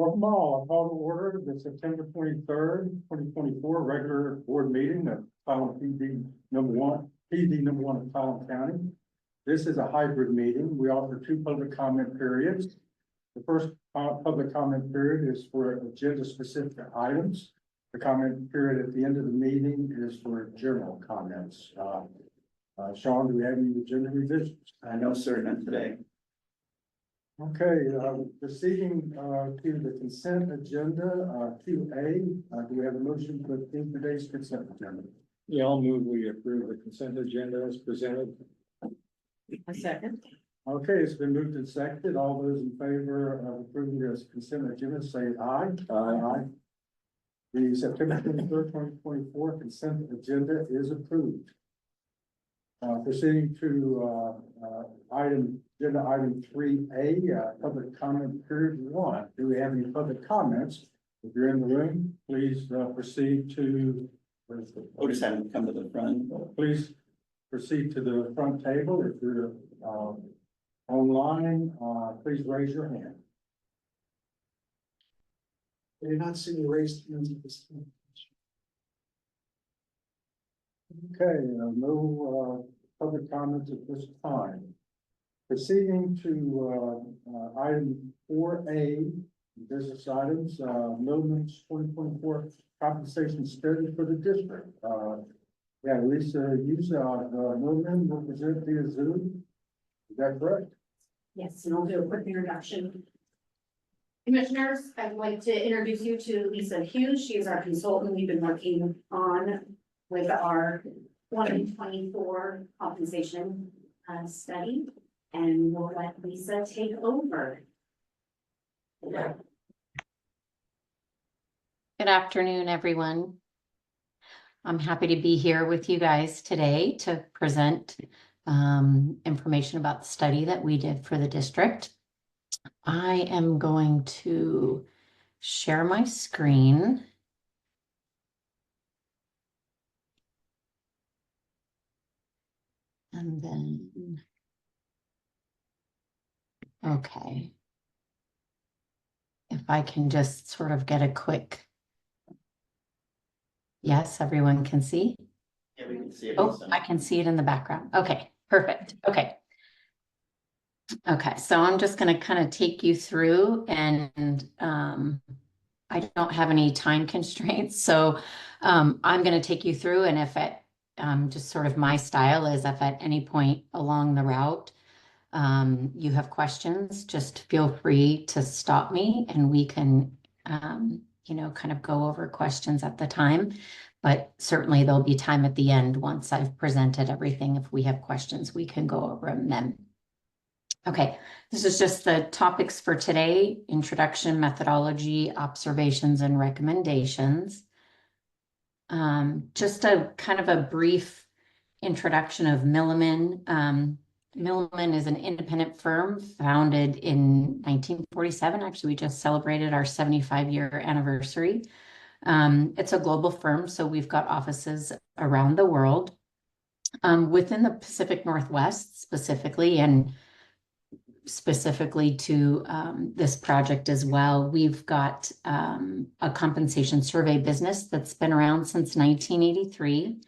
Welcome all. I call to order the September 23rd, 2024 regular board meeting of Talent PD number one of Talent County. This is a hybrid meeting. We offer two public comment periods. The first public comment period is for agenda specific items. The comment period at the end of the meeting is for general comments. Sean, do we have any agenda revisions? No, sir, not today. Okay, proceeding to the consent agenda, 2A, do we have a motion to approve today's consent agenda? Yeah, I'll move we approve the consent agenda as presented. A second. Okay, it's been moved and seconded. All those in favor of approving this consent agenda, say aye. Aye. The September 23rd, 2024 consent agenda is approved. Proceeding to agenda item 3A, public comment period 1. Do we have any public comments? If you're in the room, please proceed to. Otis had him come to the front. Please proceed to the front table. If you're online, please raise your hand. I do not see any raised hands at this time. Okay, no public comments at this time. Proceeding to item 4A, business items, Millman's 2024 compensation study for the district. Yeah, Lisa Yuza, Millman will present via Zoom. Is that correct? Yes, and I'll do a quick introduction. Commissioners, I'd like to introduce you to Lisa Hughes. She is our consultant we've been working on with our 2024 compensation study, and we'll let Lisa take over. Good afternoon, everyone. I'm happy to be here with you guys today to present information about the study that we did for the district. I am going to share my screen. And then, okay. If I can just sort of get a quick, yes, everyone can see? Yeah, we can see it. Oh, I can see it in the background. Okay, perfect. Okay. Okay, so I'm just going to kind of take you through, and I don't have any time constraints. So I'm going to take you through, and if at just sort of my style is if at any point along the route you have questions, just feel free to stop me and we can, kind of go over questions at the time. But certainly there'll be time at the end once I've presented everything. If we have questions, we can go over them then. Okay, this is just the topics for today: introduction, methodology, observations, and recommendations. Just a kind of a brief introduction of Milliman. Milliman is an independent firm founded in 1947. Actually, we just celebrated our 75-year anniversary. It's a global firm, so we've got offices around the world. Within the Pacific Northwest specifically, and specifically to this project as well, we've got a compensation survey business that's been around since 1983.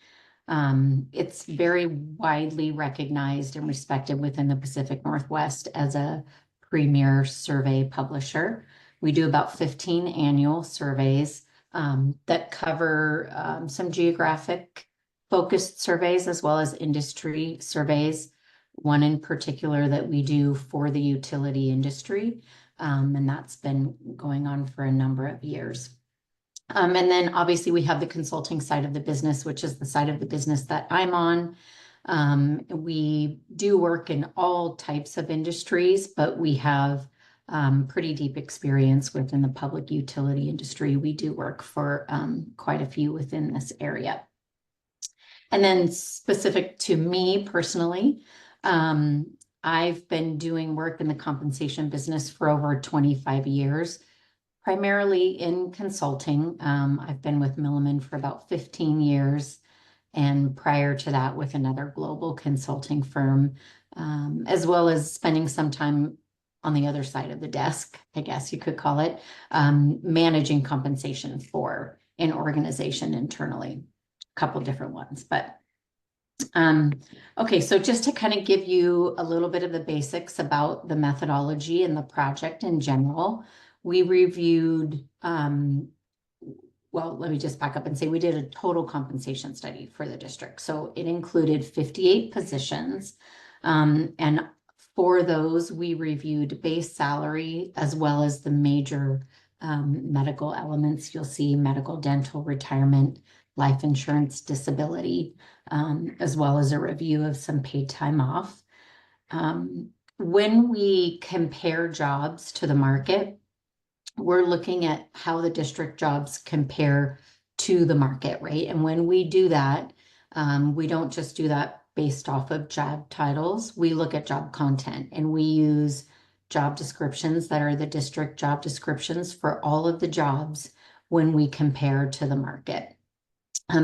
It's very widely recognized and respected within the Pacific Northwest as a premier survey publisher. We do about 15 annual surveys that cover some geographic focused surveys as well as industry surveys. One in particular that we do for the utility industry, and that's been going on for a number of years. And then obviously we have the consulting side of the business, which is the side of the business that I'm on. We do work in all types of industries, but we have pretty deep experience within the public utility industry. We do work for quite a few within this area. And then specific to me personally, I've been doing work in the compensation business for over 25 years, primarily in consulting. I've been with Milliman for about 15 years, and prior to that with another global consulting firm, as well as spending some time on the other side of the desk, I guess you could call it, managing compensation for an organization internally. A couple different ones, but okay, so just to kind of give you a little bit of the basics about the methodology and the project in general, we reviewed, well, let me just back up and say we did a total compensation study for the district. So it included 58 positions. And for those, we reviewed base salary as well as the major medical elements. You'll see medical, dental, retirement, life insurance, disability, as well as a review of some paid time off. When we compare jobs to the market, we're looking at how the district jobs compare to the market, right? And when we do that, we don't just do that based off of job titles. We look at job content and we use job descriptions that are the district job descriptions for all of the jobs when we compare to the market.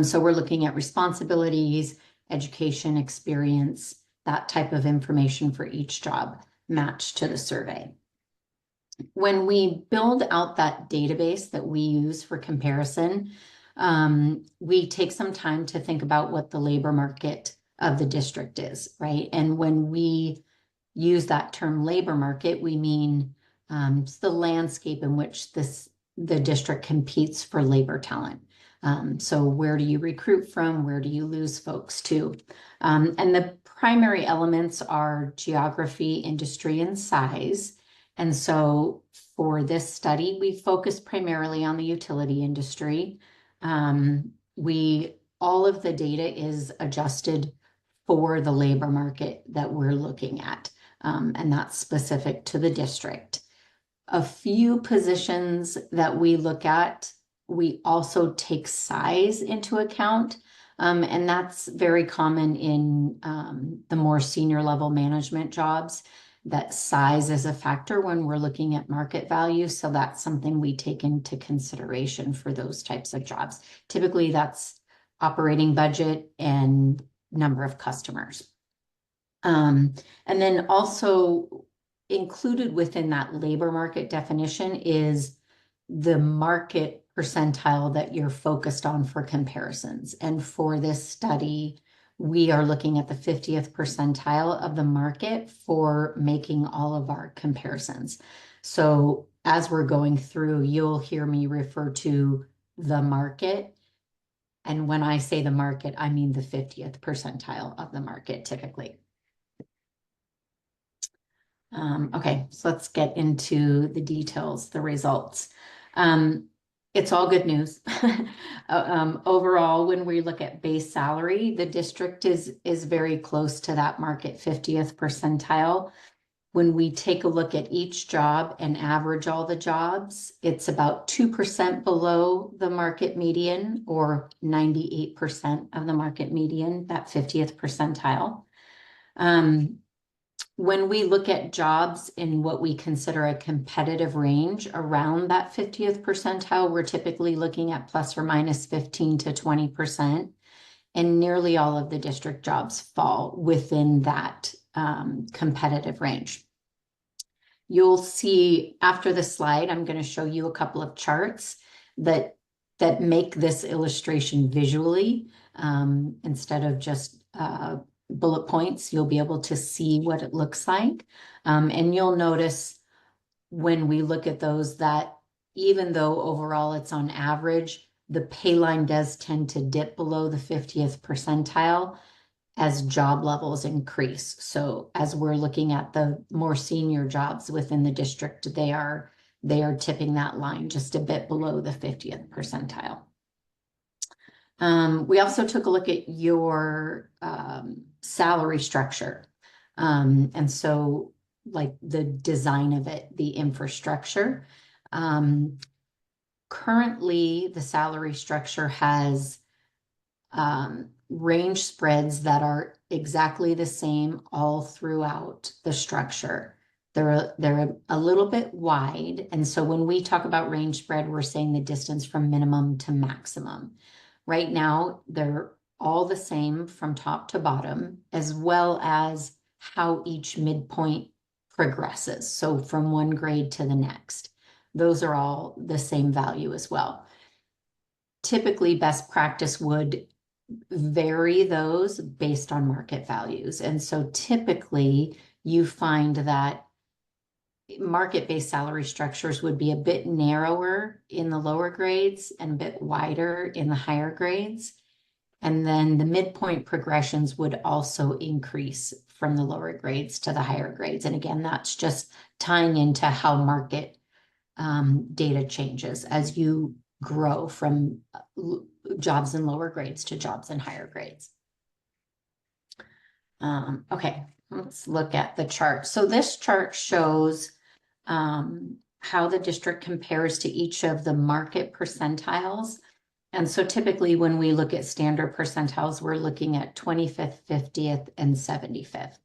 So we're looking at responsibilities, education, experience, that type of information for each job matched to the survey. When we build out that database that we use for comparison, we take some time to think about what the labor market of the district is, right? And when we use that term labor market, we mean the landscape in which the district competes for labor talent. So where do you recruit from? Where do you lose folks to? And the primary elements are geography, industry, and size. And so for this study, we focused primarily on the utility industry. All of the data is adjusted for the labor market that we're looking at, and that's specific to the district. A few positions that we look at, we also take size into account, and that's very common in the more senior level management jobs. That size is a factor when we're looking at market value. So that's something we take into consideration for those types of jobs. Typically, that's operating budget and number of customers. And then also included within that labor market definition is the market percentile that you're focused on for comparisons. And for this study, we are looking at the 50th percentile of the market for making all of our comparisons. So as we're going through, you'll hear me refer to the market. And when I say the market, I mean the 50th percentile of the market typically. Okay, so let's get into the details, the results. It's all good news. Overall, when we look at base salary, the district is very close to that market 50th percentile. When we take a look at each job and average all the jobs, it's about 2% below the market median or 98% of the market median, that 50th percentile. When we look at jobs in what we consider a competitive range around that 50th percentile, we're typically looking at plus or minus 15 to 20%. And nearly all of the district jobs fall within that competitive range. You'll see after the slide, I'm going to show you a couple of charts that make this illustration visually instead of just bullet points. You'll be able to see what it looks like. And you'll notice when we look at those that even though overall it's on average, the pay line does tend to dip below the 50th percentile as job levels increase. So as we're looking at the more senior jobs within the district, they are tipping that line just a bit below the 50th percentile. We also took a look at your salary structure. And so like the design of it, the infrastructure. Currently, the salary structure has range spreads that are exactly the same all throughout the structure. They're a little bit wide. And so when we talk about range spread, we're saying the distance from minimum to maximum. Right now, they're all the same from top to bottom, as well as how each midpoint progresses. So from one grade to the next, those are all the same value as well. Typically, best practice would vary those based on market values. And so typically you find that market-based salary structures would be a bit narrower in the lower grades and a bit wider in the higher grades. And then the midpoint progressions would also increase from the lower grades to the higher grades. And again, that's just tying into how market data changes as you grow from jobs in lower grades to jobs in higher grades. Okay, let's look at the chart. So this chart shows how the district compares to each of the market percentiles. And so typically when we look at standard percentiles, we're looking at 25th, 50th, and 75th.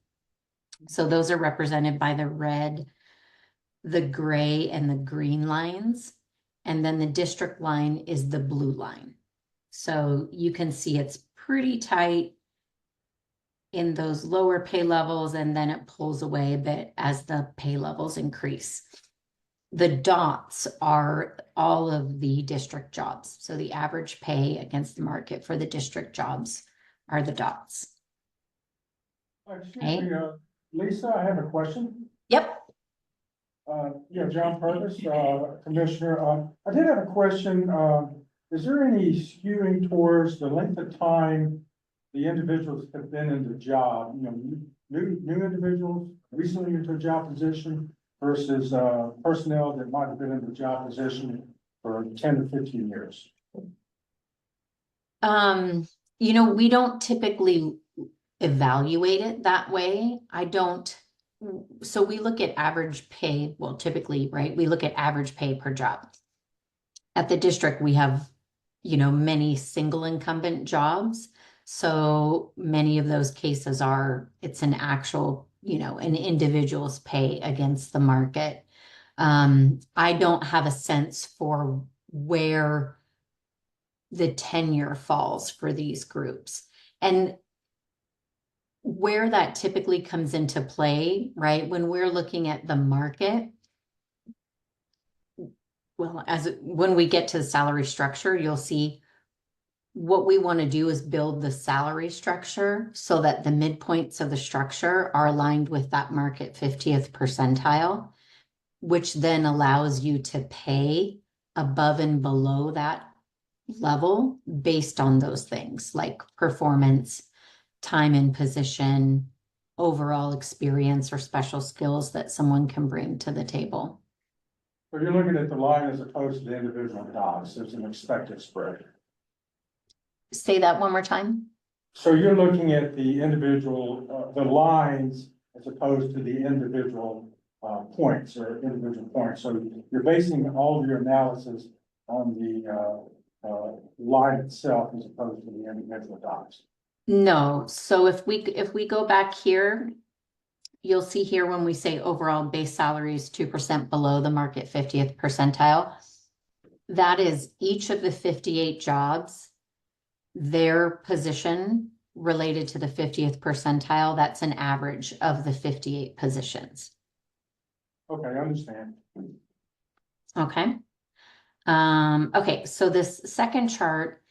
So those are represented by the red, the gray, and the green lines. And then the district line is the blue line. So you can see it's pretty tight in those lower pay levels, and then it pulls away a bit as the pay levels increase. The dots are all of the district jobs. So the average pay against the market for the district jobs are the dots. Excuse me, Lisa, I have a question. Yep. Yeah, John Purvis, Commissioner. I did have a question. Is there any skewing towards the length of time the individuals have been in the job? You know, new individuals recently into a job position versus personnel that might have been in the job position for 10 to 15 years? You know, we don't typically evaluate it that way. So we look at average pay, well, typically, right? We look at average pay per job. At the district, we have, you know, many single incumbent jobs. So many of those cases it's an actual, you know, an individual's pay against the market. I don't have a sense for where the tenure falls for these groups. And where that typically comes into play, right? When we're looking at the market, well, when we get to the salary structure, you'll see what we want to do is build the salary structure so that the midpoints of the structure are aligned with that market 50th percentile, which then allows you to pay above and below that level based on those things like performance, time in position, overall experience, or special skills that someone can bring to the table. So you're looking at the line as opposed to the individual jobs. There's an expected spread. Say that one more time. So you're looking at the individual, the lines as opposed to the individual points or individual points. So you're basing all of your analysis on the line itself as opposed to the individual dots. No. So if we go back here, you'll see here when we say overall base salary is 2% below the market 50th percentile, that is each of the 58 jobs, their position related to the 50th percentile, that's an average of the 58 positions. Okay, I understand. Okay. Okay, so this second chart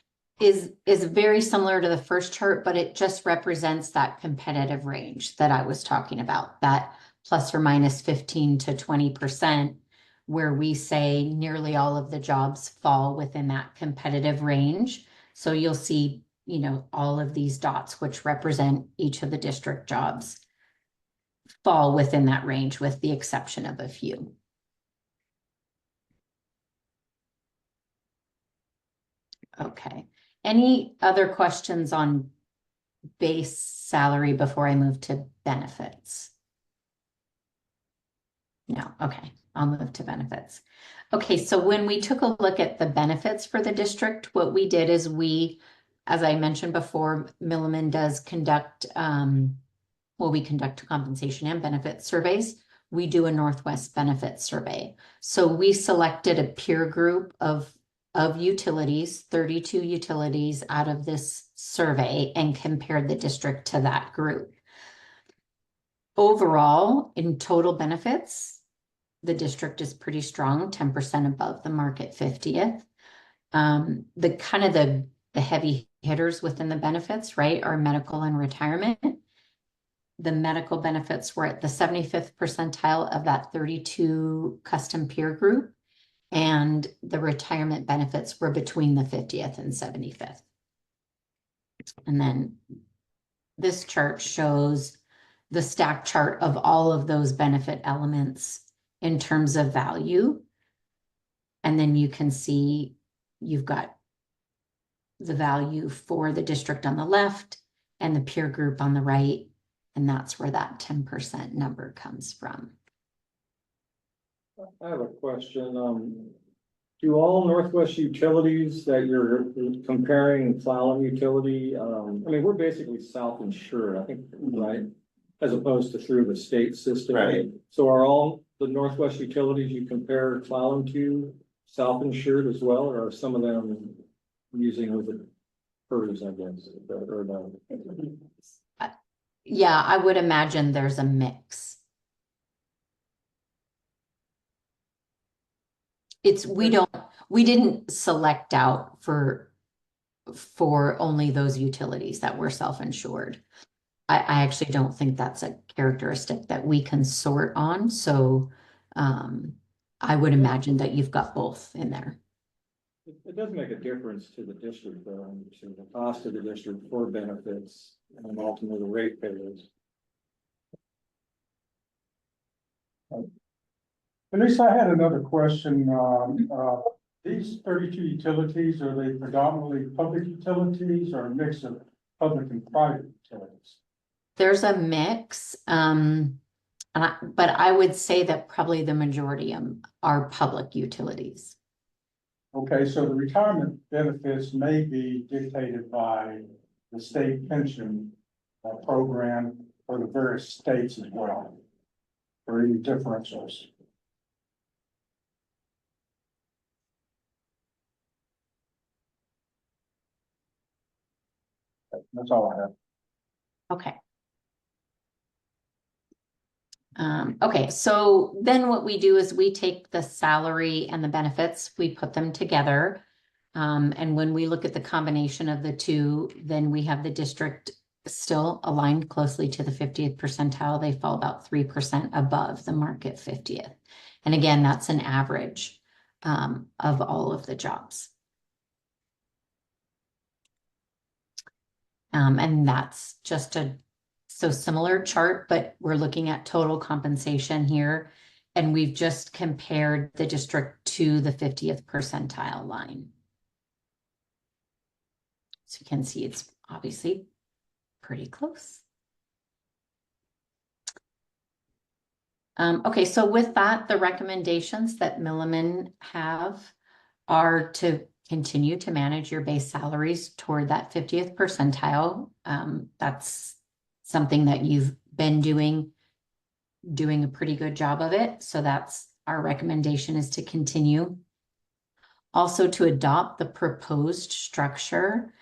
is very similar to the first chart, but it just represents that competitive range that I was talking about, that plus or minus 15 to 20%, where we say nearly all of the jobs fall within that competitive range. So you'll see, you know, all of these dots, which represent each of the district jobs, fall within that range with the exception of a few. Okay. Any other questions on base salary before I move to benefits? No. Okay. I'll move to benefits. Okay. So when we took a look at the benefits for the district, what we did is as I mentioned before, Milliman does conduct, we conduct compensation and benefit surveys. We do a Northwest benefit survey. So we selected a peer group of utilities, 32 utilities out of this survey, and compared the district to that group. overall, in total benefits, the district is pretty strong, 10% above the market 50th. The kind of the heavy hitters within the benefits, right, are medical and retirement. The medical benefits were at the 75th percentile of that 32 custom peer group, and the retirement benefits were between the 50th and 75th. And then this chart shows the stack chart of all of those benefit elements in terms of value. And then you can see you've got the value for the district on the left and the peer group on the right. And that's where that 10% number comes from. I have a question. Do all Northwest utilities that you're comparing Clallam utility, I mean, we're basically self-insured, I think, right? As opposed to through the state system. Right. So are all the Northwest utilities you compare Clallam to self-insured as well, or are some of them using with the PERS, I guess, or no? Yeah, I would imagine there's a mix. We didn't select out for only those utilities that were self-insured. I actually don't think that's a characteristic that we can sort on. So I would imagine that you've got both in there. It does make a difference to the district, though, to the cost of the district for benefits and ultimately the rate payers. Lisa, I had another question. These 32 utilities, are they predominantly public utilities or a mix of public and private utilities? There's a mix, but I would say that probably the majority are public utilities. Okay, so the retirement benefits may be dictated by the state pension program for the various states as well, or any differentials. That's all I have. Okay. Okay, so then what we do is we take the salary and the benefits, we put them together. And when we look at the combination of the two, then we have the district still aligned closely to the 50th percentile. They fall about 3% above the market 50th. And again, that's an average of all of the jobs. And that's just so similar chart, but we're looking at total compensation here. And we've just compared the district to the 50th percentile line. So you can see it's obviously pretty close. Okay, so with that, the recommendations that Milliman have are to continue to manage your base salaries toward that 50th percentile. That's something that you've been doing a pretty good job of it. So that's our recommendation, is to continue. Also to adopt the proposed structure.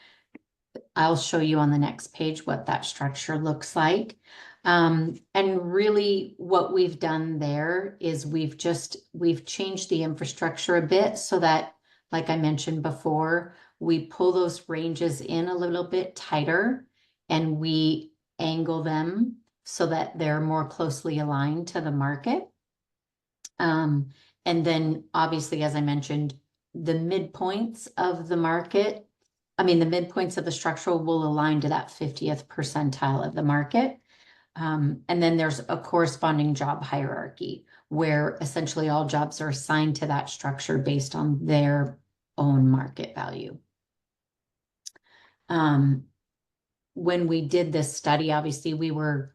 I'll show you on the next page what that structure looks like. And really what we've done there is we've changed the infrastructure a bit so that, like I mentioned before, we pull those ranges in a little bit tighter and we angle them so that they're more closely aligned to the market. And then obviously, as I mentioned, the midpoints of the market, the midpoints of the structural will align to that 50th percentile of the market. And then there's a corresponding job hierarchy where essentially all jobs are assigned to that structure based on their own market value. When we did this study, obviously we were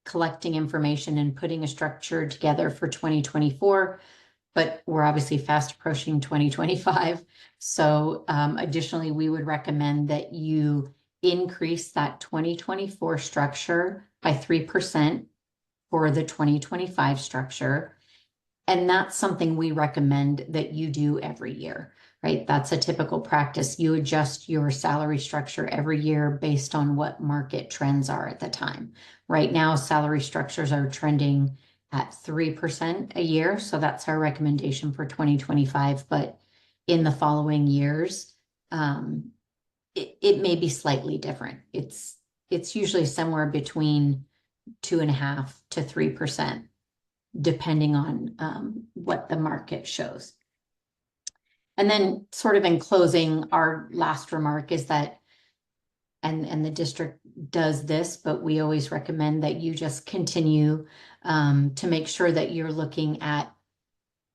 collecting information and putting a structure together for 2024, but we're obviously fast approaching 2025. So additionally, we would recommend that you increase that 2024 structure by 3% for the 2025 structure. And that's something we recommend that you do every year, right? That's a typical practice. You adjust your salary structure every year based on what market trends are at the time. Right now, salary structures are trending at 3% a year, so that's our recommendation for 2025. But in the following years, it may be slightly different. It's usually somewhere between 2.5% to 3%, depending on what the market shows. And then sort of in closing, our last remark is that, and the district does this, but we always recommend that you just continue to make sure that you're looking at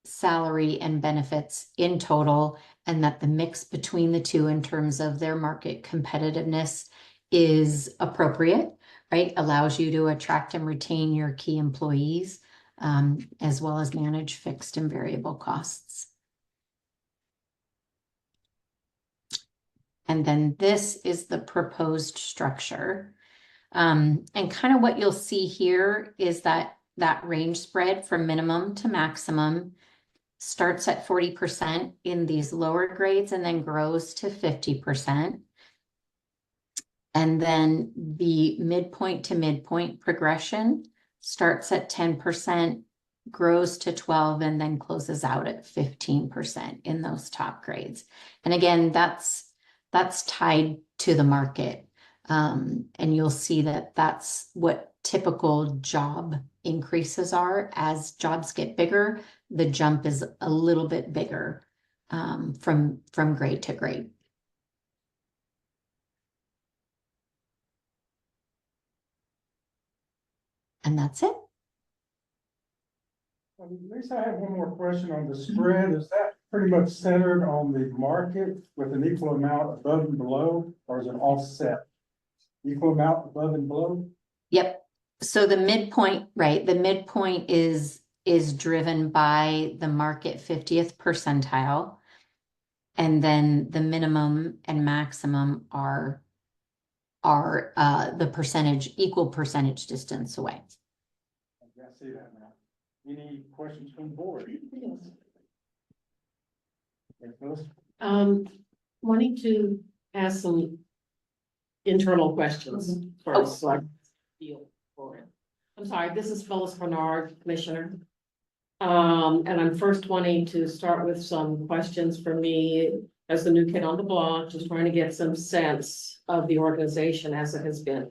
salary and benefits in total, and that the mix between the two in terms of their market competitiveness is appropriate, right? Allows you to attract and retain your key employees, as well as manage fixed and variable costs. And then this is the proposed structure. And kind of what you'll see here is that range spread from minimum to maximum starts at 40% in these lower grades and then grows to 50%. And then the midpoint to midpoint progression starts at 10%, grows to 12%, and then closes out at 15% in those top grades. And again, that's tied to the market. And you'll see that that's what typical job increases are. As jobs get bigger, the jump is a little bit bigger from grade to grade. And that's it. Lisa, I have one more question on the spread. Is that pretty much centered on the market with an equal amount above and below, or is it offset? Equal amount above and below? Yep. So the midpoint, right? The midpoint is driven by the market 50th percentile. And then the minimum and maximum are the percentage, equal percentage distance away. I see that now. Any questions from the board? Yes, Phyllis? Wanting to ask some internal questions first, so I feel for it. I'm sorry, this is Phyllis Bernard, Commissioner. And I'm first wanting to start with some questions for me as the new kid on the block, just trying to get some sense of the organization as it has been.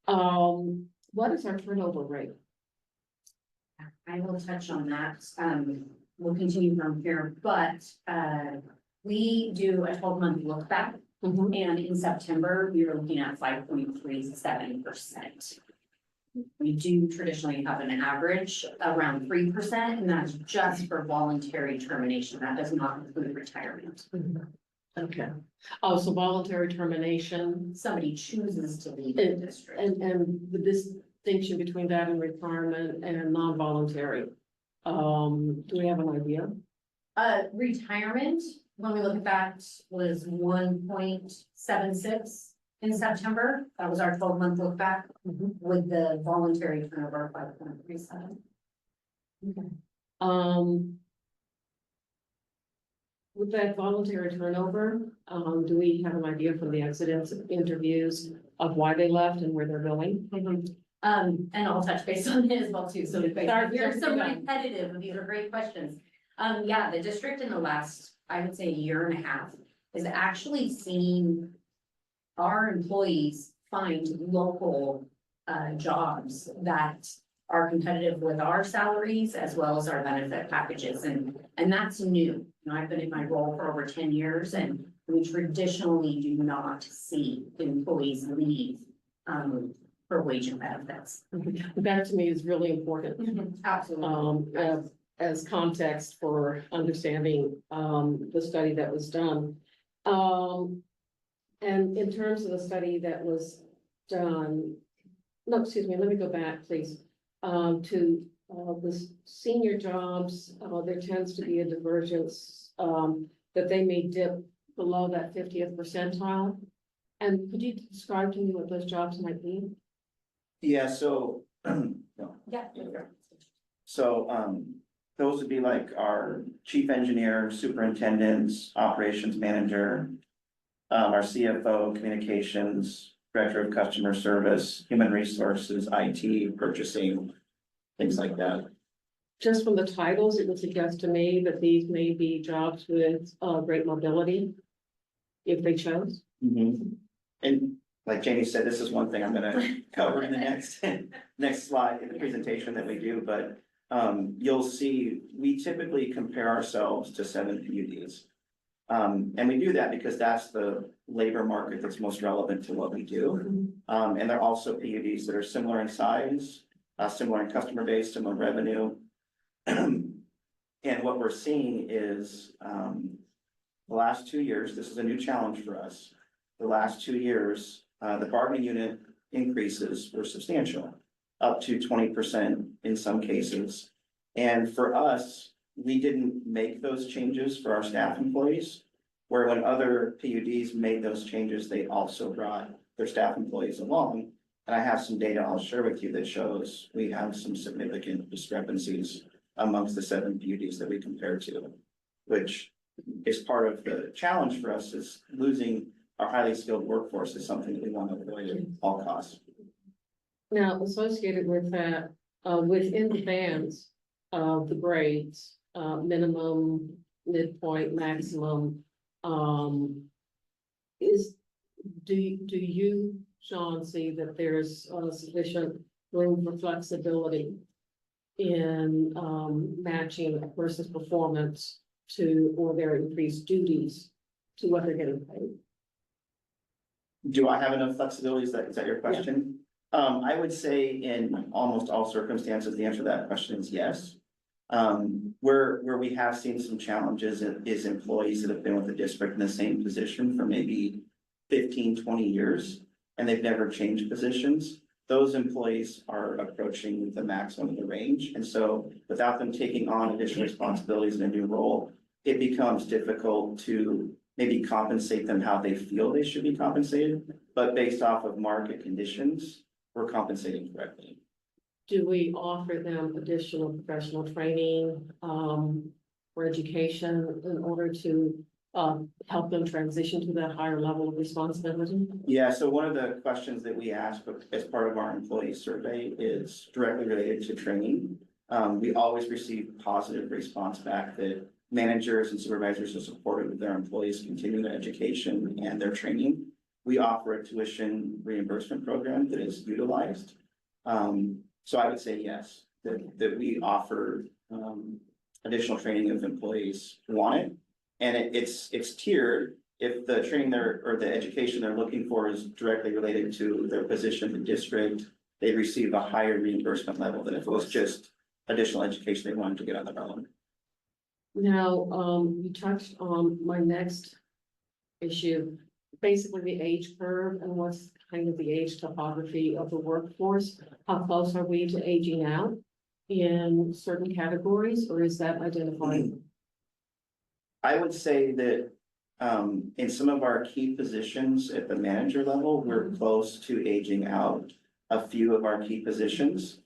What is our turnover rate? I will touch on that. We'll continue from here, but we do a 12-month look back. And in September, we were looking at 5.37%. We do traditionally have an average around 3%, and that's just for voluntary termination. That does not include retirement. Okay. Oh, so voluntary termination. Somebody chooses to leave the district. And the distinction between that and retirement and non-voluntary. Do we have an idea? Retirement, when we look at that, was 1.76 in September. That was our 12-month look back with the voluntary turnover of 5.37. Okay. With that voluntary turnover, do we have an idea from the exit interviews of why they left and where they're going? And I'll touch base on it as well too. So if we're so Sorry. repetitive, these are great questions. Yeah, the district in the last, I would say, year and a half is actually seeing our employees find local jobs that are competitive with our salaries as well as our benefit packages. And that's new. You know, I've been in my role for over 10 years, and we traditionally do not see employees leave for wage and benefits. That to me is really important. Absolutely. As context for understanding the study that was done. And in terms of the study that was done, no, excuse me, let me go back, please. To the senior jobs, there tends to be a divergence that they may dip below that 50th percentile. And could you describe to me what those jobs might be? Yeah, so, no. Yeah. So, those would be like our chief engineer, superintendents, operations manager, our CFO, communications, director of customer service, human resources, IT, purchasing, things like that. Just from the titles, it would suggest to me that these may be jobs with great mobility. If they chose. And like Jamie said, this is one thing I'm gonna cover in the next slide in the presentation that we do, but you'll see, we typically compare ourselves to 7 PUDs. And we do that because that's the labor market that's most relevant to what we do. And there are also PUDs that are similar in size, similar in customer base, similar revenue. And what we're seeing is, the last 2 years, this is a new challenge for us. The last 2 years, the bargaining unit increases were substantial, up to 20% in some cases. And for us, we didn't make those changes for our staff employees, where when other PUDs made those changes, they also brought their staff employees along. And I have some data I'll share with you that shows we have some significant discrepancies amongst the 7 PUDs that we compare to, which is part of the challenge for us. Is losing our highly skilled workforce is something that we want to avoid at all costs. Now, associated with that, within the bands of the grades, minimum, midpoint, maximum, do you, Sean, see that there's sufficient room for flexibility in matching a person's performance to, or their increased duties to what they're getting paid? Do I have enough flexibility? Is that your question? I would say in almost all circumstances, the answer to that question is yes. Where we have seen some challenges is employees that have been with the district in the same position for maybe 15, 20 years, and they've never changed positions. Those employees are approaching the maximum of the range. And so without them taking on additional responsibilities in a new role, it becomes difficult to maybe compensate them how they feel they should be compensated. But based off of market conditions, we're compensating correctly. Do we offer them additional professional training or education in order to help them transition to that higher level of responsibility? Yeah, so one of the questions that we ask as part of our employee survey is directly related to training. We always receive positive response back that managers and supervisors are supportive of their employees continuing their education and their training. We offer a tuition reimbursement program that is utilized. So I would say yes, that we offer additional training if employees want it. And it's tiered. If the training or the education they're looking for is directly related to their position in the district, they receive a higher reimbursement level than if it was just additional education they wanted to get on their own. Now, you touched on my next issue, basically the age curve and what's kind of the age topography of the workforce. How close are we to aging out in certain categories, or is that identified? I would say that in some of our key positions at the manager level, we're close to aging out a few of our key positions.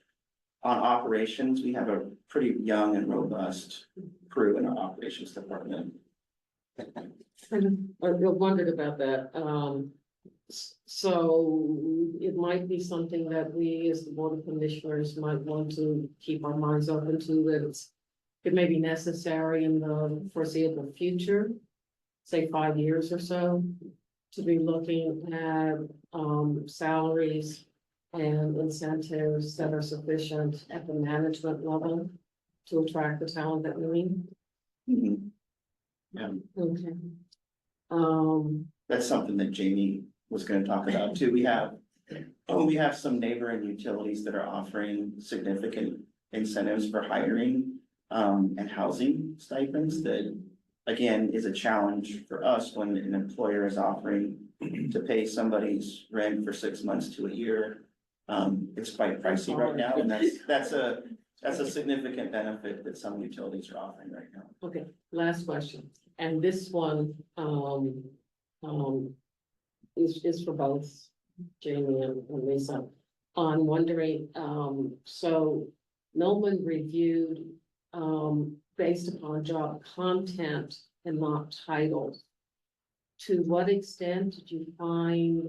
On operations, we have a pretty young and robust crew in our operations department. I wondered about that. So it might be something that we as the Board of Commissioners might want to keep our minds open to, that it may be necessary in the foreseeable future, say 5 years or so, to be looking at salaries and incentives that are sufficient at the management level to attract the talent that we need. Mhm. Yeah, Okay. that's something that Jamie was going to talk about too. We have some neighboring utilities that are offering significant incentives for hiring and housing stipends that, again, is a challenge for us when an employer is offering to pay somebody's rent for 6 months to a year. It's quite pricey right now, and that's a significant benefit that some utilities are offering right now. Okay, last question, and this one is for both Jamie and Lisa. I'm wondering, so Millman reviewed based upon job content and not title. To what extent did you find,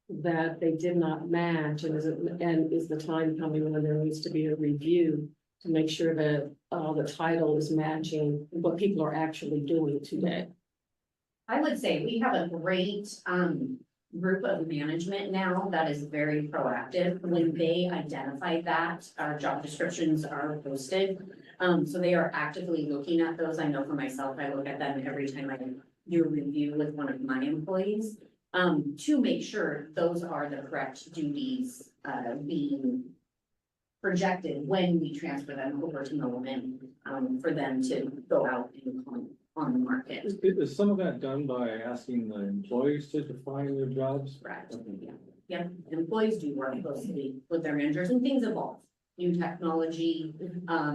that they did not match, and is the time coming when there needs to be a review to make sure that, the title is matching what people are actually doing today? I would say we have a great group of management now that is very proactive. When they identify that, our job descriptions are posted. So they are actively looking at those. I know for myself, I look at them every time I do a review with one of my employees. To make sure those are the correct duties being projected when we transfer them over to Milliman, for them to go out and on the market. Is some of that done by asking the employees to define their jobs? Correct, yeah, yeah, employees do work closely with their managers and things evolve. New technology,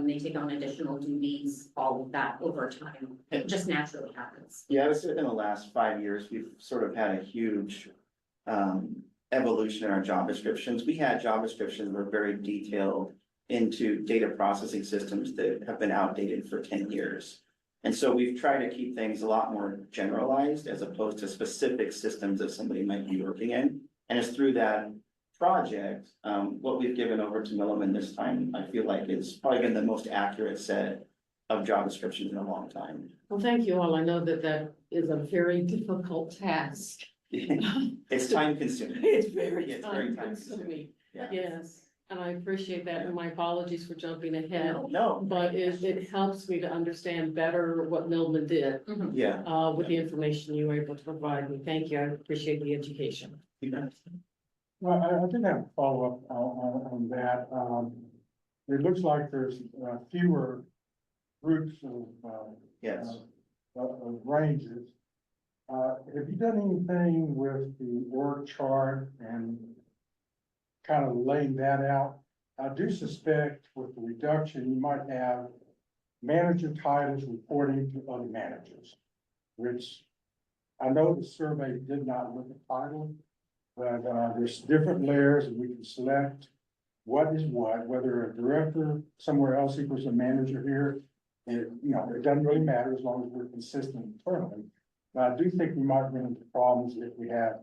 they take on additional duties, all of that over time, it just naturally happens. Yeah, I would say within the last 5 years, we've sort of had a huge evolution in our job descriptions. We had job descriptions that were very detailed into data processing systems that have been outdated for 10 years. And so we've tried to keep things a lot more generalized as opposed to specific systems that somebody might be working in. And it's through that project, what we've given over to Milliman this time, I feel like is probably been the most accurate set of job descriptions in a long time. Well, thank you all. I know that that is a very difficult task. It's time consuming. It's very Yeah, it's very time consuming. Yeah. Yes, and I appreciate that, and my apologies for jumping ahead. No, But it helps me to understand better what Millman did, yeah. with the information you were able to provide me. Thank you. I appreciate the education. Well, I did have a follow-up on that. It looks like there's fewer groups Yes. of ranges. Have you done anything with the org chart and kind of laying that out? I do suspect with the reduction, you might have manager titles reporting to other managers, which I know the survey did not look at title, but there's different layers and we can select what is what, whether a director somewhere else equals a manager here. It doesn't really matter as long as we're consistent internally. But I do think we might run into problems if we have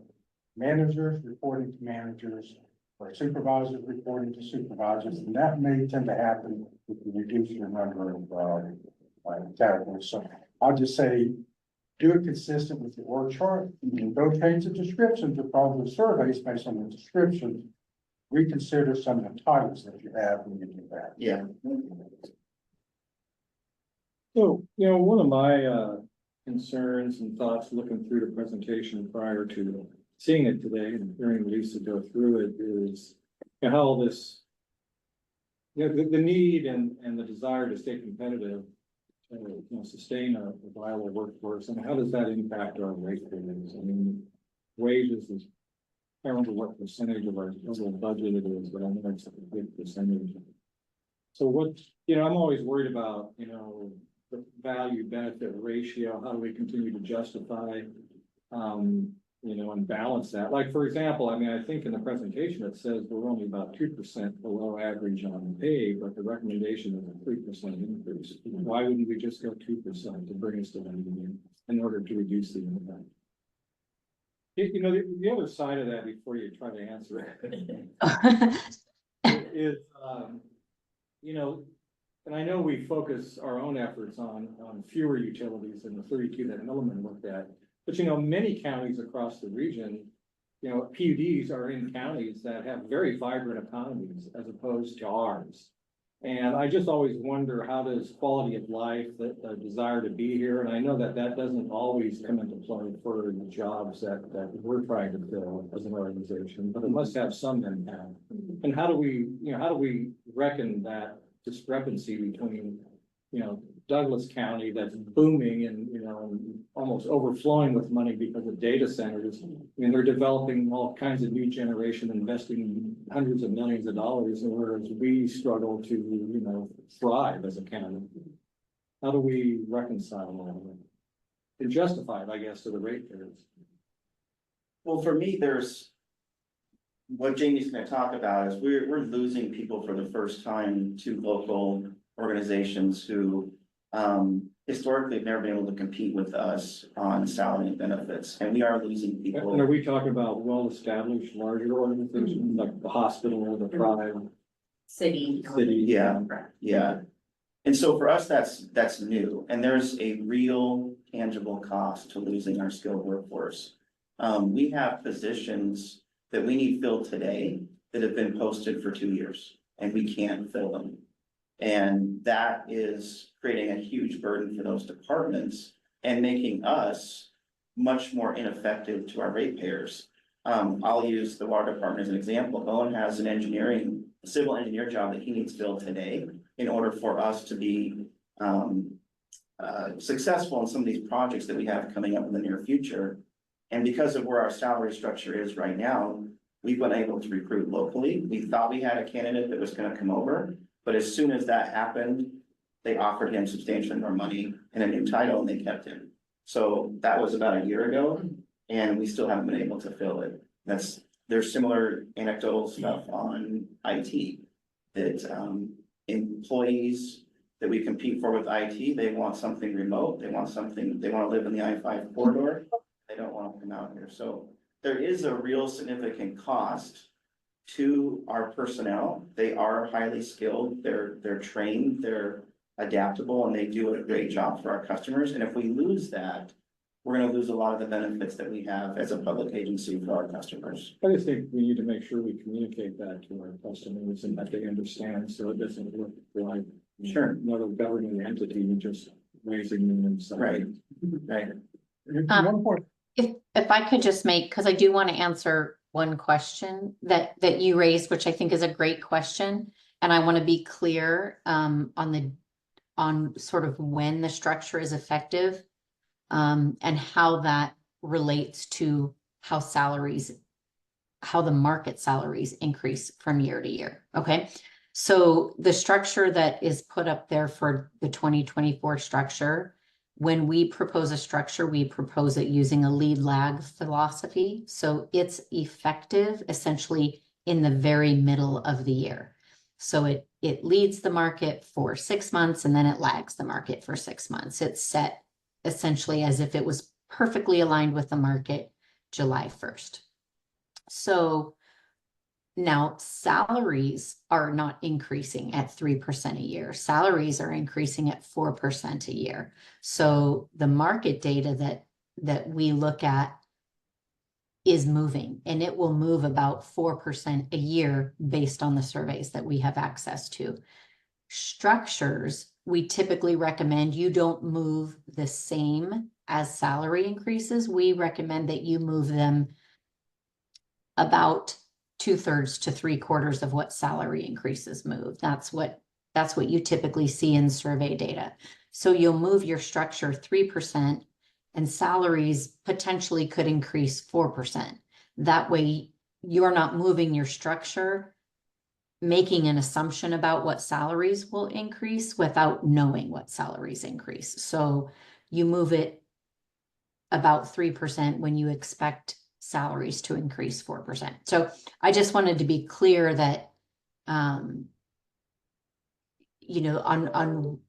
managers reporting to managers or supervisors reporting to supervisors, and that may tend to happen if we reduce the number of categories. So I'll just say, do it consistent with the org chart. You can go change the descriptions of probably surveys based on the descriptions. Reconsider some of the titles that you have when you do that. Yeah. So, one of my concerns and thoughts looking through the presentation prior to seeing it today and hearing Lisa go through it is how all this, the need and the desire to stay competitive, sustain a viable workforce, and how does that impact our rate payments? I mean, wages is, I don't remember what percentage of our total budget it is, but I know it's a big percentage. So what, I'm always worried about, the value benefit ratio, how do we continue to justify, and balance that? Like, for example, I think in the presentation, it says we're only about 2% below average on pay, but the recommendation is a 3% increase. Why wouldn't we just go 2% to bring us to that in order to reduce the impact? The other side of that before you try to answer it is, and I know we focus our own efforts on fewer utilities than the 32 that Milliman looked at, but many counties across the region, PUDs are in counties that have very vibrant economies as opposed to ours. And I just always wonder, how does quality of life, the desire to be here, and I know that doesn't always come into play for the jobs that we're trying to fill as an organization, but it must have some impact. And how do we reckon that discrepancy between, Douglas County that's booming and, almost overflowing with money because of data centers. They're developing all kinds of new generation, investing hundreds of millions of dollars, whereas we struggle to, thrive as a county. How do we reconcile all of it? And justify it, I guess, to the ratepayers. Well, for me, there's what Jamie's gonna talk about is we're losing people for the first time to local organizations who historically have never been able to compete with us on salary and benefits, and we are losing And are people. we talking about well-established larger organizations like the hospital, the tribe, City. city? Yeah. Yeah. And so for us, that's new, and there's a real tangible cost to losing our skilled workforce. We have positions that we need filled today that have been posted for 2 years, and we can't fill them. And that is creating a huge burden for those departments and making us much more ineffective to our ratepayers. I'll use the water department as an example. Owen has a civil engineer job that he needs filled today in order for us to be successful in some of these projects that we have coming up in the near future. And because of where our salary structure is right now, we've been able to recruit locally. We thought we had a candidate that was gonna come over, but as soon as that happened, they offered him substantially more money and a new title, and they kept him. So that was about a year ago, and we still haven't been able to fill it. There's similar anecdotal stuff on IT. That employees that we compete for with IT, they want something remote, they want to live in the I-5 corridor. They don't want to come out here. So there is a real significant cost to our personnel. They are highly skilled, they're trained, they're adaptable, and they do a great job for our customers. And if we lose that, we're gonna lose a lot of the benefits that we have as a public agency for our customers. I just think we need to make sure we communicate that to our customers and that they understand, so it doesn't look like. Sure. Another government entity just raising them and stuff. Right. Right. One point, If I could just make, because I do want to answer one question that you raised, which I think is a great question. And I want to be clear on sort of when the structure is effective and how that relates to how the market salaries increase from year to year. Okay. So the structure that is put up there for the 2024 structure, when we propose a structure, we propose it using a lead lag philosophy. So it's effective essentially in the very middle of the year. So it leads the market for 6 months and then it lags the market for 6 months. It's set essentially as if it was perfectly aligned with the market July 1st. So now salaries are not increasing at 3% a year. Salaries are increasing at 4% a year. So the market data that we look at is moving, and it will move about 4% a year based on the surveys that we have access to. Structures, we typically recommend you don't move the same as salary increases. We recommend that you move them about 2/3 to 3/4 of what salary increases move. That's what you typically see in survey data. So you'll move your structure 3% and salaries potentially could increase 4%. That way you're not moving your structure, making an assumption about what salaries will increase without knowing what salaries increase. So you move it about 3% when you expect salaries to increase 4%. So I just wanted to be clear that, on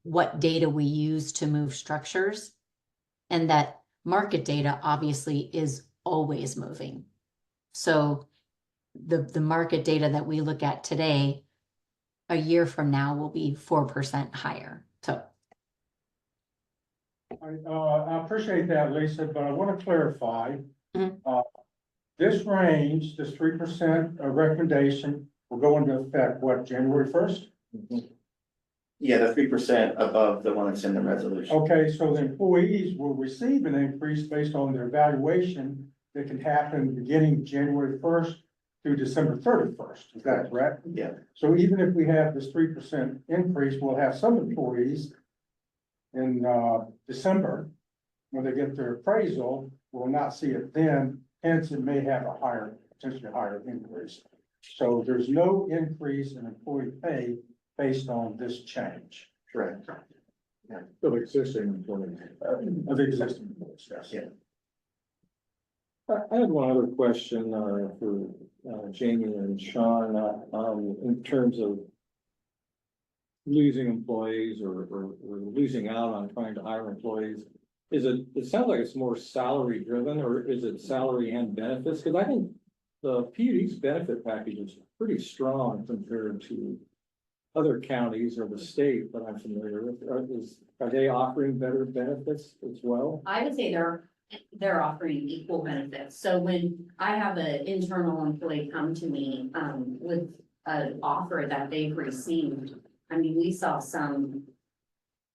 what data we use to move structures, and that market data obviously is always moving. So the market data that we look at today, a year from now will be 4% higher. So I appreciate that, Lisa, but I want to clarify. Mhm. This range, this 3% recommendation will go into effect, what, January 1st? Yeah, the 3% above the one that's in the resolution. Okay, so the employees will receive an increase based on their evaluation that can happen beginning January 1st through December 31st. Is that correct? Yeah. So even if we have this 3% increase, we'll have some employees in December, when they get their appraisal, will not see it then, hence it may have a potentially higher increase. So there's no increase in employee pay based on this change. Correct. Of existing employees. Of the existing employees, yes. Yeah. I had one other question for Jamie and Sean, in terms of losing employees or losing out on trying to hire employees? It sounds like it's more salary driven, or is it salary and benefits? Cause I think the PUD's benefit package is pretty strong compared to other counties or the state that I'm familiar with. Are they offering better benefits as well? I would say they're offering equal benefits. So when I have an internal employee come to me, with an offer that they've received, I mean, we saw some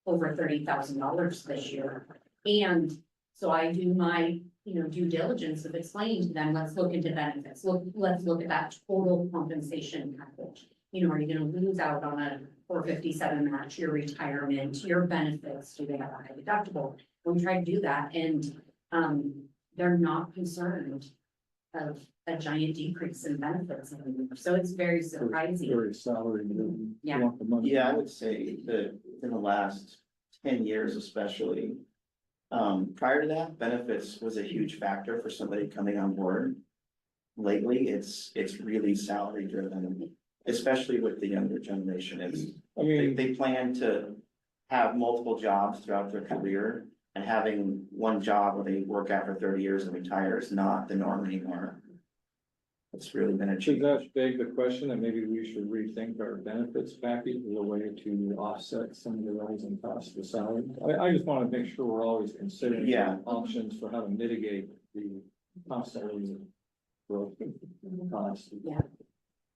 over $30,000 this year. And so I do my, due diligence of explaining to them, let's look into benefits. Let's look at that total compensation package. Are you gonna lose out on a 457 match, your retirement, your benefits? Do they have a high deductible? We try to do that, and they're not concerned of a giant decrease in benefits anymore. So it's very surprising. Very salary driven. Yeah. You want the money. Yeah, I would say that in the last 10 years especially, prior to that, benefits was a huge factor for somebody coming on board. Lately, it's really salary driven, especially with the younger generation. I mean, They plan to have multiple jobs throughout their career, and having one job where they work out for 30 years and retire is not the norm anymore. It's really been a should change. that beg the question that maybe we should rethink our benefits package as a way to offset some of the rising costs of the salary? I just want to make sure we're always considering Yeah. options for how to mitigate the constantly growth costs. Yeah.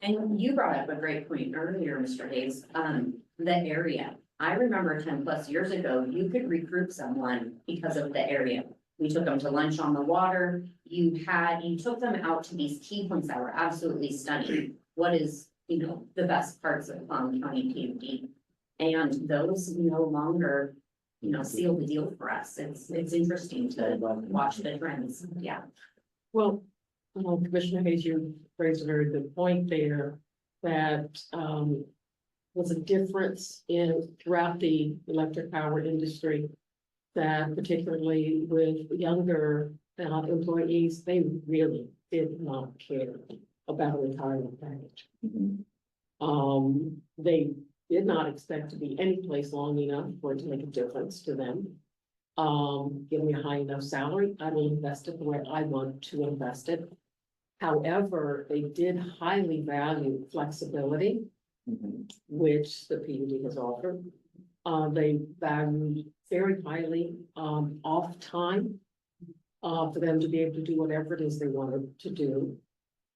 And you brought up a great point earlier, Mr. Hayes, the area. I remember 10+ years ago, you could recruit someone because of the area. We took them to lunch on the water. You took them out to these key points that were absolutely stunning. What is, the best parts of Clallam County PUD? And those no longer, seal the deal for us. It's interesting to watch the trends. Yeah. Well, Commissioner Hayes, you raised a very good point there, that, was a difference throughout the electric power industry. That particularly with younger employees, they really did not care about a retirement package. They did not expect to be any place long enough for it to make a difference to them. Give me a high enough salary, I will invest it the way I want to invest it. However, they did highly value flexibility, which the PUD has offered. They value very highly off time for them to be able to do whatever it is they wanted to do.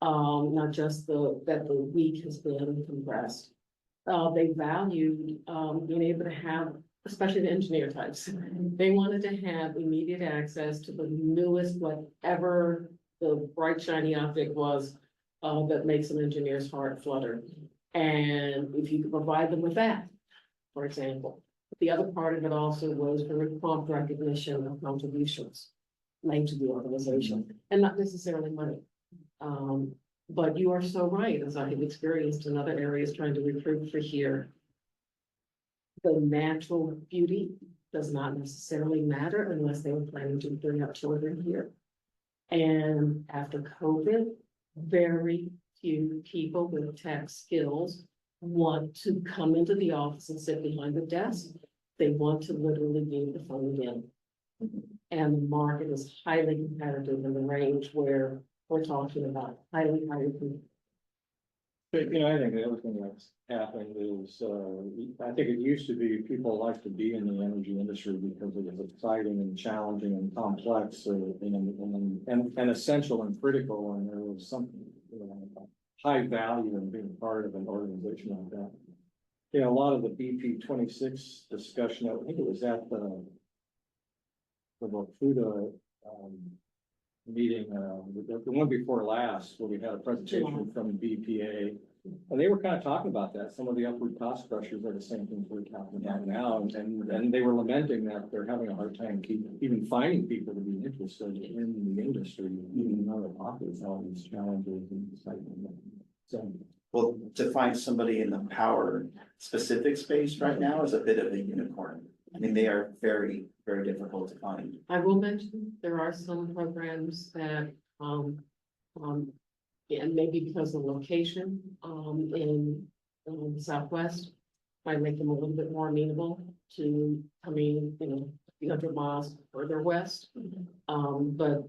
Not just that the week has been compressed. They valued being able to have, especially the engineer types, they wanted to have immediate access to the newest, whatever the bright shiny object was that makes an engineer's heart flutter. And if you could provide them with that, for example. The other part of it also was very prompt recognition of contributions made to the organization, and not necessarily money. But you are so right, as I have experienced in other areas trying to recruit for here. The natural beauty does not necessarily matter unless they were planning to bring up children here. And after COVID, very few people with tech skills want to come into the office and sit behind the desk. They want to literally be able to phone it in. And the market is highly competitive in the range where we're talking about highly competitive. But, I think the other thing that's happened is, I think it used to be people like to be in the energy industry because it was exciting and challenging and complex, and essential and critical, and there was something, high value in being part of an organization like that. A lot of the BP 26 discussion, I think it was at the Bofuda, meeting, the one before last, where we had a presentation from BPA. And they were kind of talking about that. Some of the upward cost pressures are the same things we're talking about now. And they were lamenting that they're having a hard time even finding people to be interested in the industry, even though it offers all these challenges and excitement. So, Well, to find somebody in the power specific space right now is a bit of a unicorn. I mean, they are very, very difficult to find. I will mention, there are some programs that, and maybe because of the location, in the Southwest, might make them a little bit more amenable to coming, a few hundred miles further west. But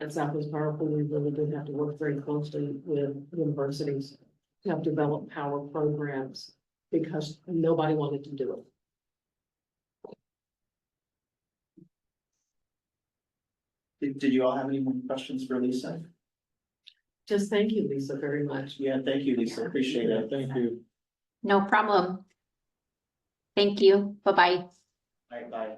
at Southwest Powerful, we really did have to work very closely with universities to help develop power programs because nobody wanted to do it. Did you all have any more questions for Lisa? Just thank you, Lisa, very much. Yeah, thank you, Lisa. Appreciate it. Thank you. No problem. Thank you. Bye-bye. Bye, bye.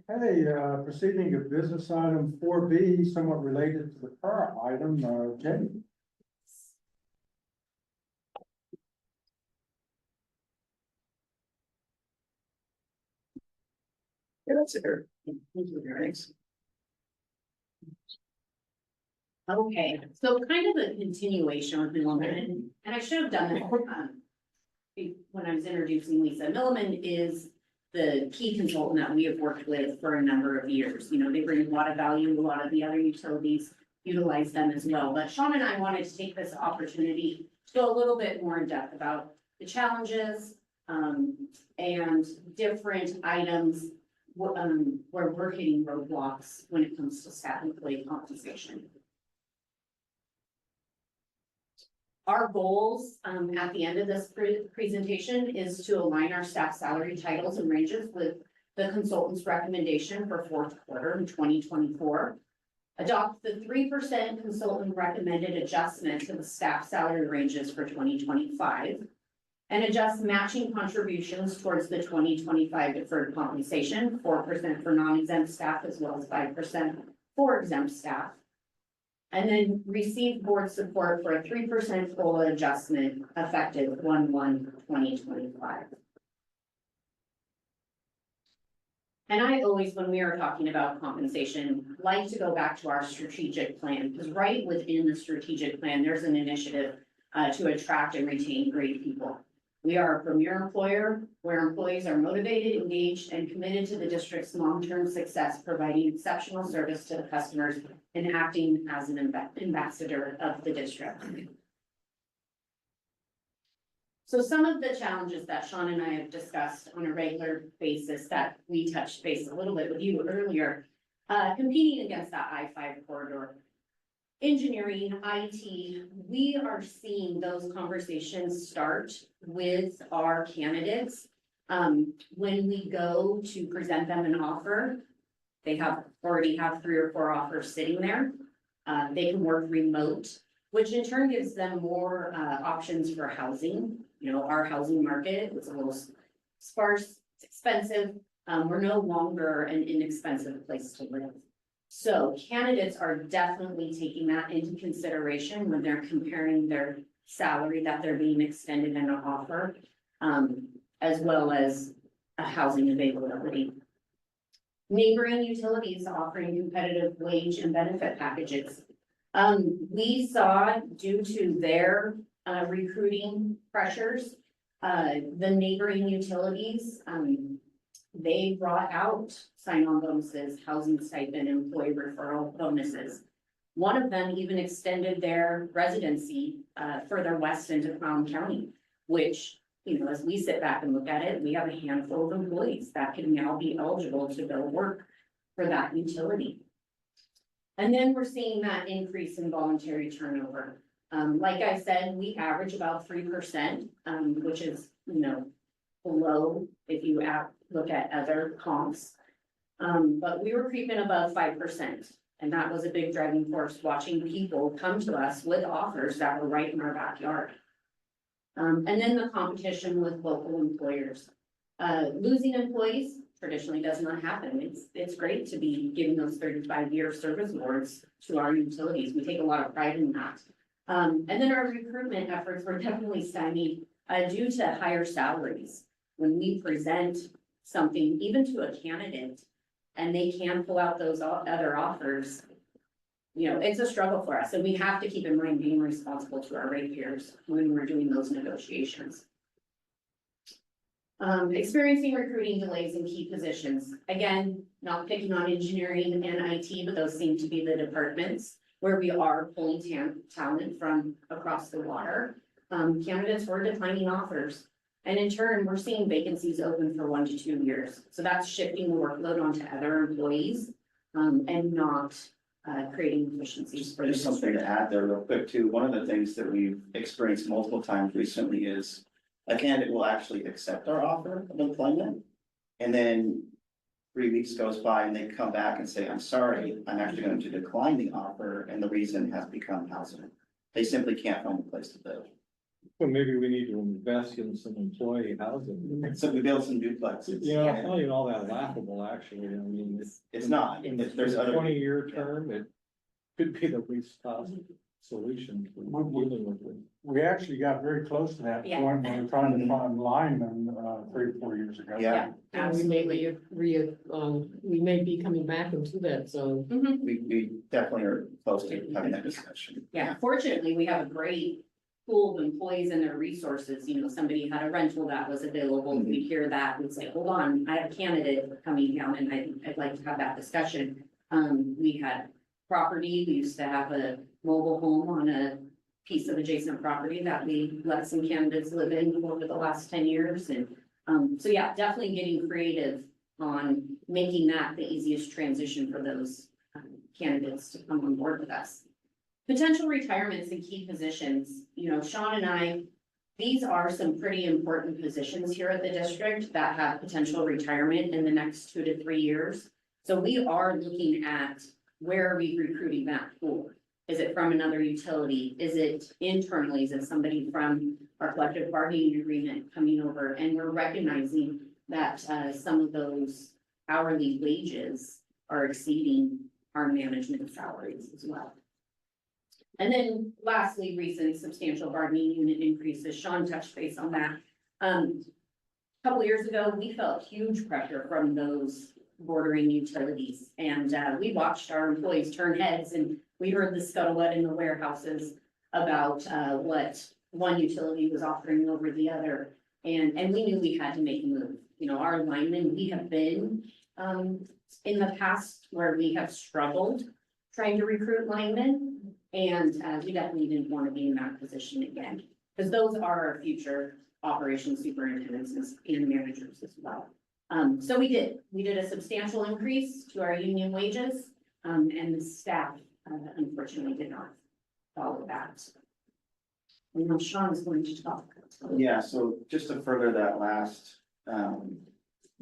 Hey, proceeding to business item 4B, somewhat related to the prior item, Jenny. Yeah, that's it. Thanks. Okay, so kind of a continuation with Milliman, and I should have done it, when I was introducing Lisa. Milliman is the key consultant that we have worked with for a number of years. You know, they bring a lot of value, a lot of the other utilities utilize them as well. But Sean and I wanted to take this opportunity to go a little bit more in depth about the challenges, and different items where we're hitting roadblocks when it comes to staff employee compensation. Our goals at the end of this presentation is to align our staff salary titles and ranges with the consultant's recommendation for fourth quarter in 2024. Adopt the 3% consultant recommended adjustment to the staff salary ranges for 2025. And adjust matching contributions towards the 2025 deferred compensation, 4% for non-exempt staff as well as 5% for exempt staff. And then receive board support for a 3% COLA adjustment effective 1/1/2025. And I always, when we are talking about compensation, like to go back to our strategic plan, because right within the strategic plan, there's an initiative to attract and retain great people. We are a premier employer where employees are motivated, engaged, and committed to the district's long-term success, providing exceptional service to the customers and acting as an ambassador of the district. So some of the challenges that Sean and I have discussed on a regular basis that we touched base a little bit with you earlier, competing against that I-5 corridor. Engineering, IT, we are seeing those conversations start with our candidates. When we go to present them an offer, they already have 3 or 4 offers sitting there. They can work remote, which in turn gives them more options for housing. You know, our housing market is a little sparse, it's expensive. We're no longer an inexpensive place to live. So candidates are definitely taking that into consideration when they're comparing their salary that they're being extended in an offer, as well as a housing availability. Neighboring utilities offering competitive wage and benefit packages. We saw, due to their recruiting pressures, the neighboring utilities, they brought out sign-on bonuses, housing stipend, employee referral bonuses. One of them even extended their residency further west into Crown County, which, you know, as we sit back and look at it, we have a handful of employees that can now be eligible to go work for that utility. And then we're seeing that increase in voluntary turnover. Like I said, we average about 3%, which is, you know, below if you look at other comps. But we were creeping above 5%. And that was a big driving force, watching people come to us with offers that were right in our backyard. And then the competition with local employers. Losing employees traditionally does not happen. It's great to be giving those 35-year service awards to our utilities. We take a lot of pride in that. And then our recruitment efforts were definitely stymied due to higher salaries. When we present something even to a candidate and they can pull out those other offers, you know, it's a struggle for us. And we have to keep in mind being responsible to our ratepayers when we're doing those negotiations. Experiencing recruiting delays in key positions. Again, not picking on engineering and IT, but those seem to be the departments where we are pulling talent from across the water. Candidates were declining offers. And in turn, we're seeing vacancies open for 1 to 2 years. So that's shifting the workload onto other employees, and not, creating efficiencies for the Just something to district. add there real quick too. One of the things that we've experienced multiple times recently is a candidate will actually accept our offer of employment. And then 3 weeks goes by and they come back and say, I'm sorry, I'm actually going to decline the offer. And the reason has become housing. They simply can't find a place to live. Well, maybe we need to invest in some employee housing. So we built some duplexes. You know, it's not even all that laughable, actually. I mean, It's not. in There's a other. 20-year term, it could be the least cost solution for dealing with it. We actually got very close to that Yeah. point when we were trying to find linemen, 3 or 4 years ago. Yeah. And we may we may be coming back into that zone. Mhm. We definitely are close to having that discussion. Yeah, fortunately, we have a great pool of employees and their resources. You know, somebody had a rental that was available. Mhm. We hear that and say, hold on, I have a candidate coming down and I'd like to have that discussion. We had property. We used to have a mobile home on a piece of adjacent property that we let some candidates live in over the last 10 years. And, so yeah, definitely getting creative on making that the easiest transition for those candidates to come on board with us. Potential retirements in key positions, you know, Sean and I, these are some pretty important positions here at the district that have potential retirement in the next 2 to 3 years. So we are looking at where are we recruiting that for? Is it from another utility? Is it internally? Is it somebody from our collective bargaining agreement coming over? And we're recognizing that some of those hourly wages are exceeding our management salaries as well. And then lastly, recent substantial bargaining unit increases. Sean touched base on that. A couple years ago, we felt huge pressure from those bordering utilities. And we watched our employees turn heads and we heard the scuttlebutt in the warehouses about what one utility was offering over the other. And we knew we had to make a move. You know, our linemen, we have been in the past where we have struggled trying to recruit linemen. And we definitely didn't want to be in that position again, because those are our future operations superintendents and managers as well. So we did a substantial increase to our union wages, and the staff unfortunately did not follow that. And now Sean is going to talk. Yeah, so just to further that last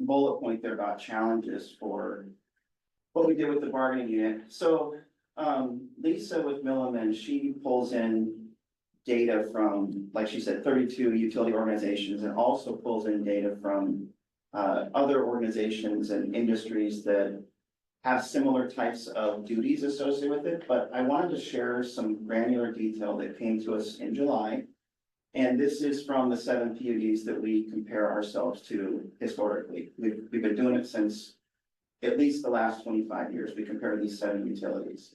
bullet point there about challenges for what we did with the bargaining unit. So Lisa with Milliman, she pulls in data from, like she said, 32 utility organizations, and also pulls in data from other organizations and industries that have similar types of duties associated with it. But I wanted to share some granular detail that came to us in July. And this is from the 7 PUDs that we compare ourselves to historically. We've been doing it since at least the last 25 years. We compare these 7 utilities.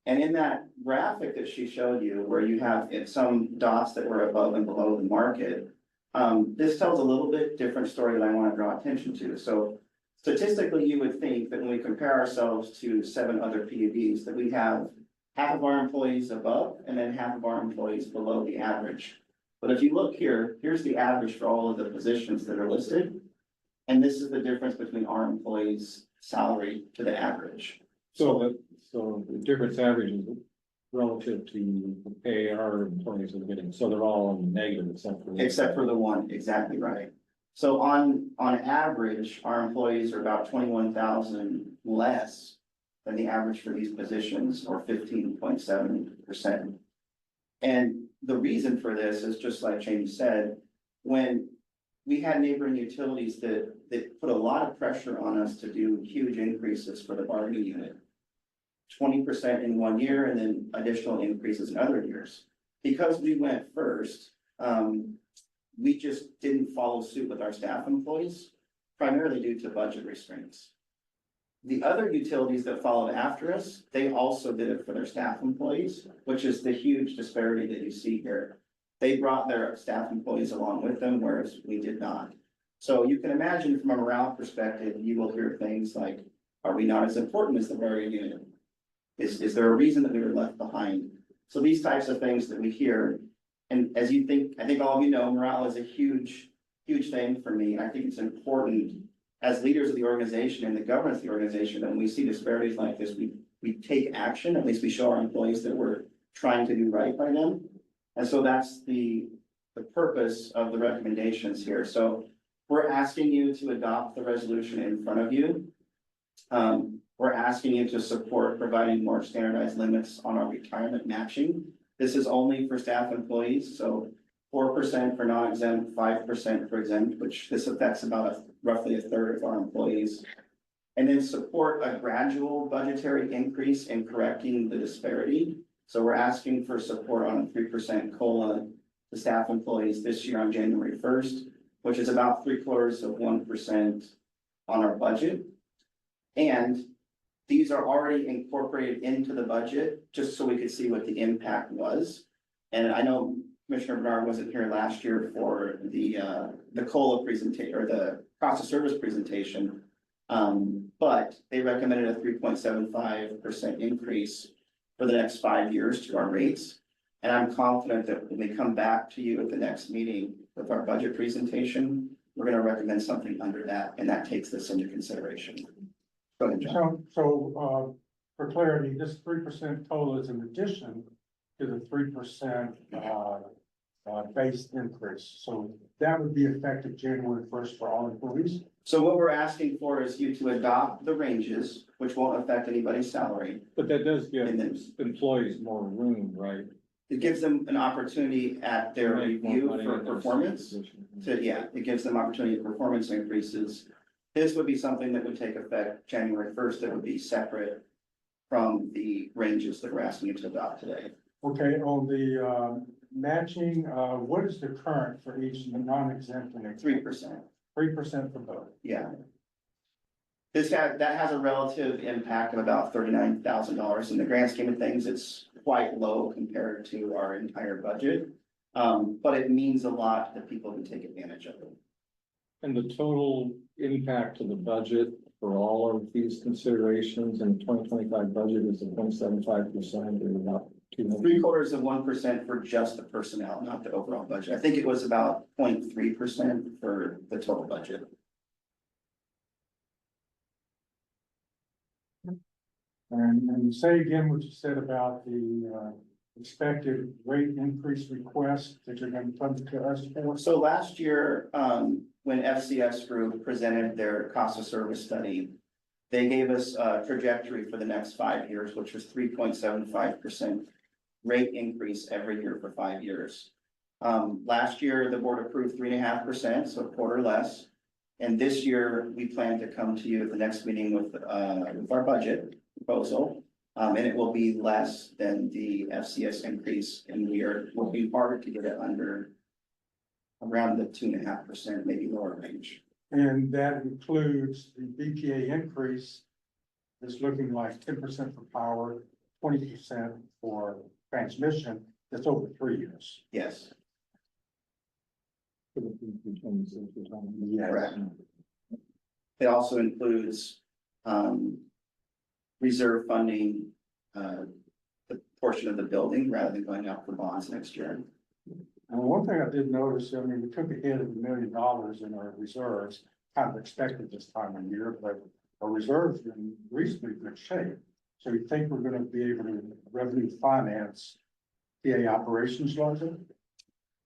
And in that graphic that she showed you, where you have some dots that were above and below the market, this tells a little bit different story that I want to draw attention to. So statistically, you would think that when we compare ourselves to 7 other PUDs, that we have half of our employees above and then half of our employees below the average. But if you look here, here's the average for all of the positions that are listed. And this is the difference between our employees' salary to the average. So the difference averages relative to the pay our employees are getting, so they're all negative Except for the one, exactly right. So on average, our employees are about 21,000 less than the average for these positions, or 15.7%. And the reason for this is just like James said, when we had neighboring utilities that put a lot of pressure on us to do huge increases for the bargaining unit. 20% in 1 year and then additional increases in other years. Because we went first, we just didn't follow suit with our staff employees, primarily due to budget restraints. The other utilities that followed after us, they also did it for their staff employees, which is the huge disparity that you see here. They brought their staff employees along with them, whereas we did not. So you can imagine from a morale perspective, you will hear things like, are we not as important as the bargaining unit? Is there a reason that we were left behind? So these types of things that we hear, and as you think, I think all of you know, morale is a huge huge thing for me, and I think it's important as leaders of the organization and the governance of the organization, that when we see disparities like this, we take action, at least we show our employees that we're trying to do right by them. And so that's the purpose of the recommendations here. So we're asking you to adopt the resolution in front of you. We're asking you to support providing more standardized limits on our retirement matching. This is only for staff employees, so 4% for non-exempt, 5% for exempt, which this affects about roughly a third of our employees. And then support a gradual budgetary increase in correcting the disparity. So we're asking for support on a 3% COLA to staff employees this year on January 1st, which is about 0.75% on our budget. And these are already incorporated into the budget, just so we could see what the impact was. And I know Commissioner Bernard wasn't here last year for the COLA presentation or the cost of service presentation. But they recommended a 3.75% increase for the next 5 years to our rates. And I'm confident that when we come back to you at the next meeting with our budget presentation, we're going to recommend something under that, and that takes this into consideration. Go ahead, John. So, for clarity, this 3% COLA is in addition to the 3%, base increase. So that would be effective January 1st for all employees. So what we're asking for is you to adopt the ranges, which won't affect anybody's salary. But that does give And then- employees more room, right? It gives them an opportunity at their To make more review money for in their performance. position. It gives them opportunity for performance increases. This would be something that would take effect January 1st, that would be separate from the ranges that we're asking you to adopt today. Okay, on the, matching, what is the current for each non-exempt and 3%, 3% for both? yeah. That has a relative impact of about $39,000. In the grand scheme of things, it's quite low compared to our entire budget. But it means a lot to the people who take advantage of it. And the total impact to the budget for all of these considerations in the 2025 budget is 0.75% or about 0.75% for just the personnel, not the overall budget. I think it was about 0.3% for the total budget. And say again what you said about the, expected rate increase request that you're going to come to us for. So last year, when FCS Group presented their cost of service study, they gave us a trajectory for the next 5 years, which was 3.75% rate increase every year for 5 years. Last year, the board approved 3.5%, so a quarter less. And this year, we plan to come to you at the next meeting with our budget proposal. And it will be less than the FCS increase, and we are working hard to get it under around the 2.5%, maybe lower range. And that includes the BPA increase. It's looking like 10% for power, 20% for transmission. That's over 3 years. Yes, Yes. correct. It also includes reserve funding the portion of the building rather than going out for bonds next year. And one thing I did notice, I mean, we took a hit of $1 million in our reserves, kind of expected this time of year, but our reserves are in reasonably good shape. So you think we're gonna be able to revenue finance PA operations largely?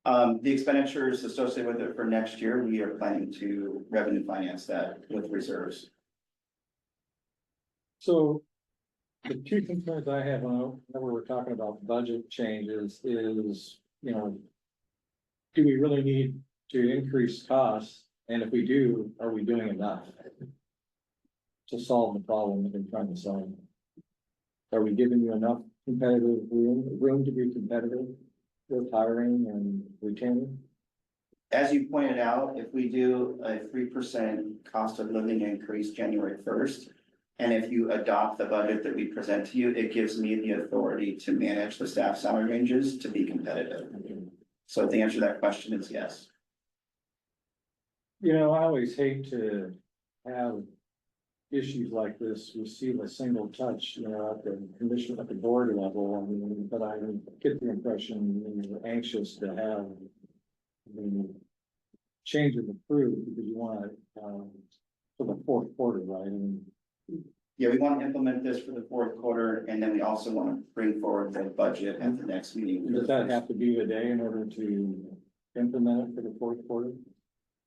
The expenditures associated with it for next year, we are planning to revenue finance that with reserves. So the two concerns I have whenever we're talking about budget changes is, you know, do we really need to increase costs? And if we do, are we doing enough to solve the problem that we're trying to solve? Are we giving you enough competitive room to be competitive with hiring and retaining? As you pointed out, if we do a 3% cost of living increase January 1st, and if you adopt the budget that we present to you, it gives me the authority to manage the staff salary ranges to be competitive. So the answer to that question is yes. You know, I always hate to have issues like this receive a single touch, you know, at the commission, at the board level. I mean, but I get the impression you're anxious to have the changes approved because you want it, for the fourth quarter, right? And Yeah, we want to implement this for the fourth quarter, and then we also want to bring forward the budget at the next meeting. does that have to be today in order to implement it for the fourth quarter?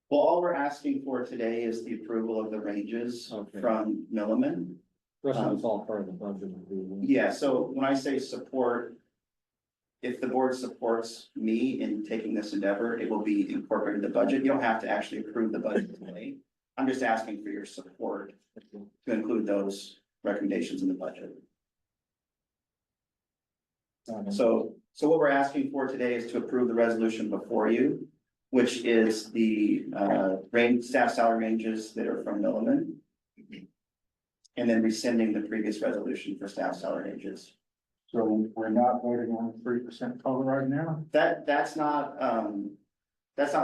Well, all we're asking for today is the approval of the ranges Okay. from Milliman. The rest of it's all part of the budget. Yeah, so when I say support, if the board supports me in taking this endeavor, it will be incorporated in the budget. You don't have to actually approve the budget today. I'm just asking for your support to include those recommendations in the budget. So what we're asking for today is to approve the resolution before you, which is the staff salary ranges that are from Milliman. And then rescinding the previous resolution for staff salary ranges. So we're not voting on 3% COLA right now? That's not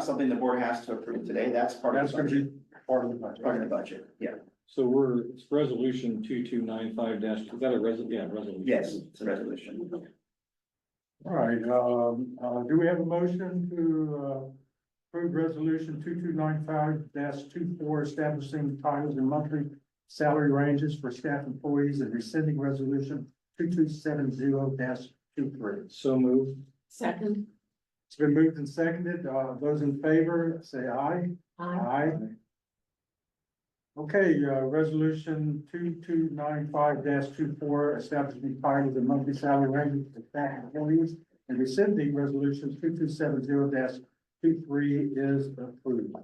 something the board has to approve today. That's part of That's the gonna be budget. part of the budget. Part of the budget, yeah. So it's resolution 2295 dash, is that a resolution? Yes, it's a resolution. All right, do we have a motion to, approve resolution 2295-24 establishing titles and monthly salary ranges for staff employees and rescinding resolution 2270-23? So moved. Second. It's been moved and seconded. Those in favor, say aye. Aye. Okay, resolution 2295-24 establishing titles and monthly salary ranges for staff employees and rescinding resolution 2270-23 is approved.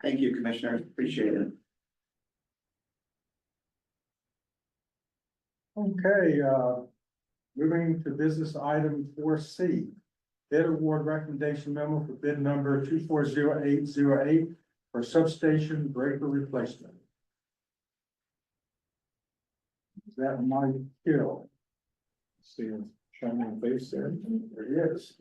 Thank you, Commissioner. Appreciate it. Okay, moving to business item 4C. Bid award recommendation memo for bid number 240808 for substation breaker replacement. Is that Mike Hill? See a shining face there. There he is.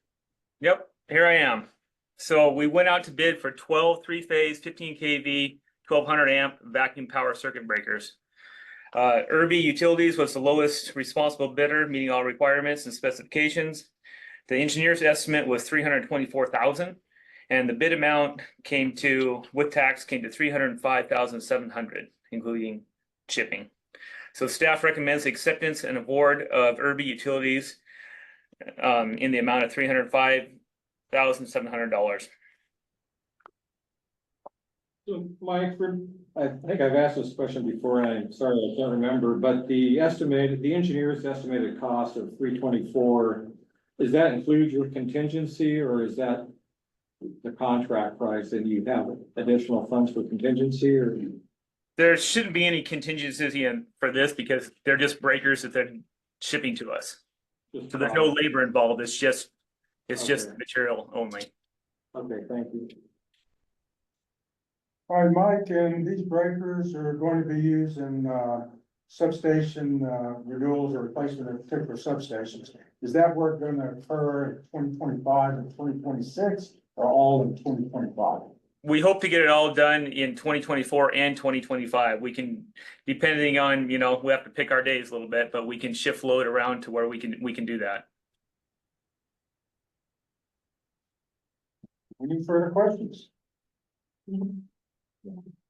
Yep, here I am. So we went out to bid for 12 three-phase, 15 kV, 1200 amp vacuum power circuit breakers. Irby Utilities was the lowest responsible bidder, meeting all requirements and specifications. The engineer's estimate was $324,000, and the bid amount with tax came to $305,700, including shipping. So staff recommends acceptance and award of Irby Utilities in the amount of $305,700. So Mike, I think I've asked this question before, and I'm sorry, I can't remember, but the engineer's estimated cost of 324, does that include your contingency, or is that the contract price and you have additional funds for contingency, or? There shouldn't be any contingency for this because they're just breakers that they're shipping to us. So there's no labor involved. It's just material only. Okay, thank you. All right, Mike, and these breakers are going to be used in substation renewals or replacement of particular substations. Is that work going to occur in 2025 and 2026 or all in 2025? We hope to get it all done in 2024 and 2025. We can, depending on, we have to pick our days a little bit, but we can shift load around to where we can do that. Any further questions? Do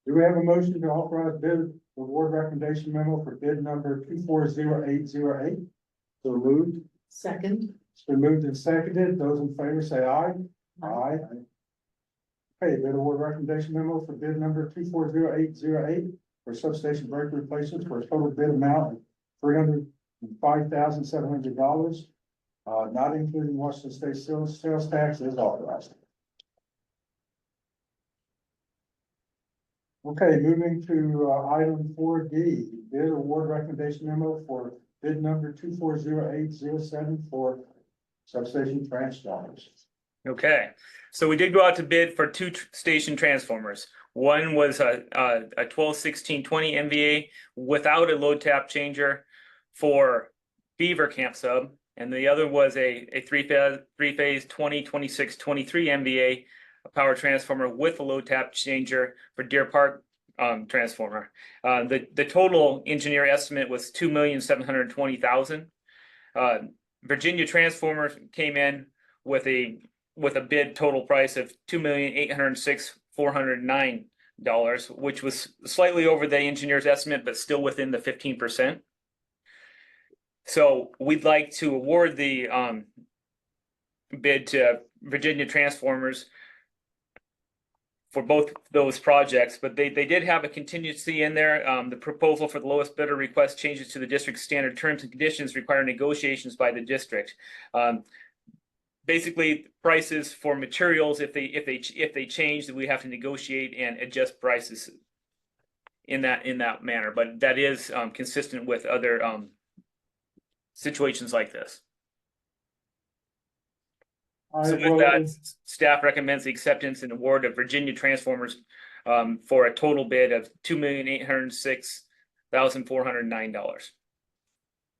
we have a motion to authorize bid award recommendation memo for bid number 240808? So moved. Second. It's been moved and seconded. Those in favor say aye. Aye. Okay, bid award recommendation memo for bid number 240808 for substation breaker replacement for a total bid amount of $305,700, not including Washington State sales tax is authorized. Okay, moving to item 4D, bid award recommendation memo for bid number 240807 for substation transformers. Okay, so we did go out to bid for two station transformers. One was a 12-16-20 MVA without a load tap changer for Beaver Camp sub, and the other was a three-phase 20-26-23 MVA power transformer with a load tap changer for Deer Park transformer. The total engineer estimate was $2,720,000. Virginia Transformers came in with a bid total price of $2,806,400. $409, which was slightly over the engineer's estimate, but still within the 15%. So we'd like to award the bid to Virginia Transformers for both those projects, but they did have a contingency in there. The proposal for the lowest bidder request changes to the district's standard terms and conditions require negotiations by the district. Basically, prices for materials, if they change, then we have to negotiate and adjust prices in that manner. But that is consistent with other situations like this. So with that, staff recommends the acceptance and award of Virginia Transformers for a total bid of $2,806,409.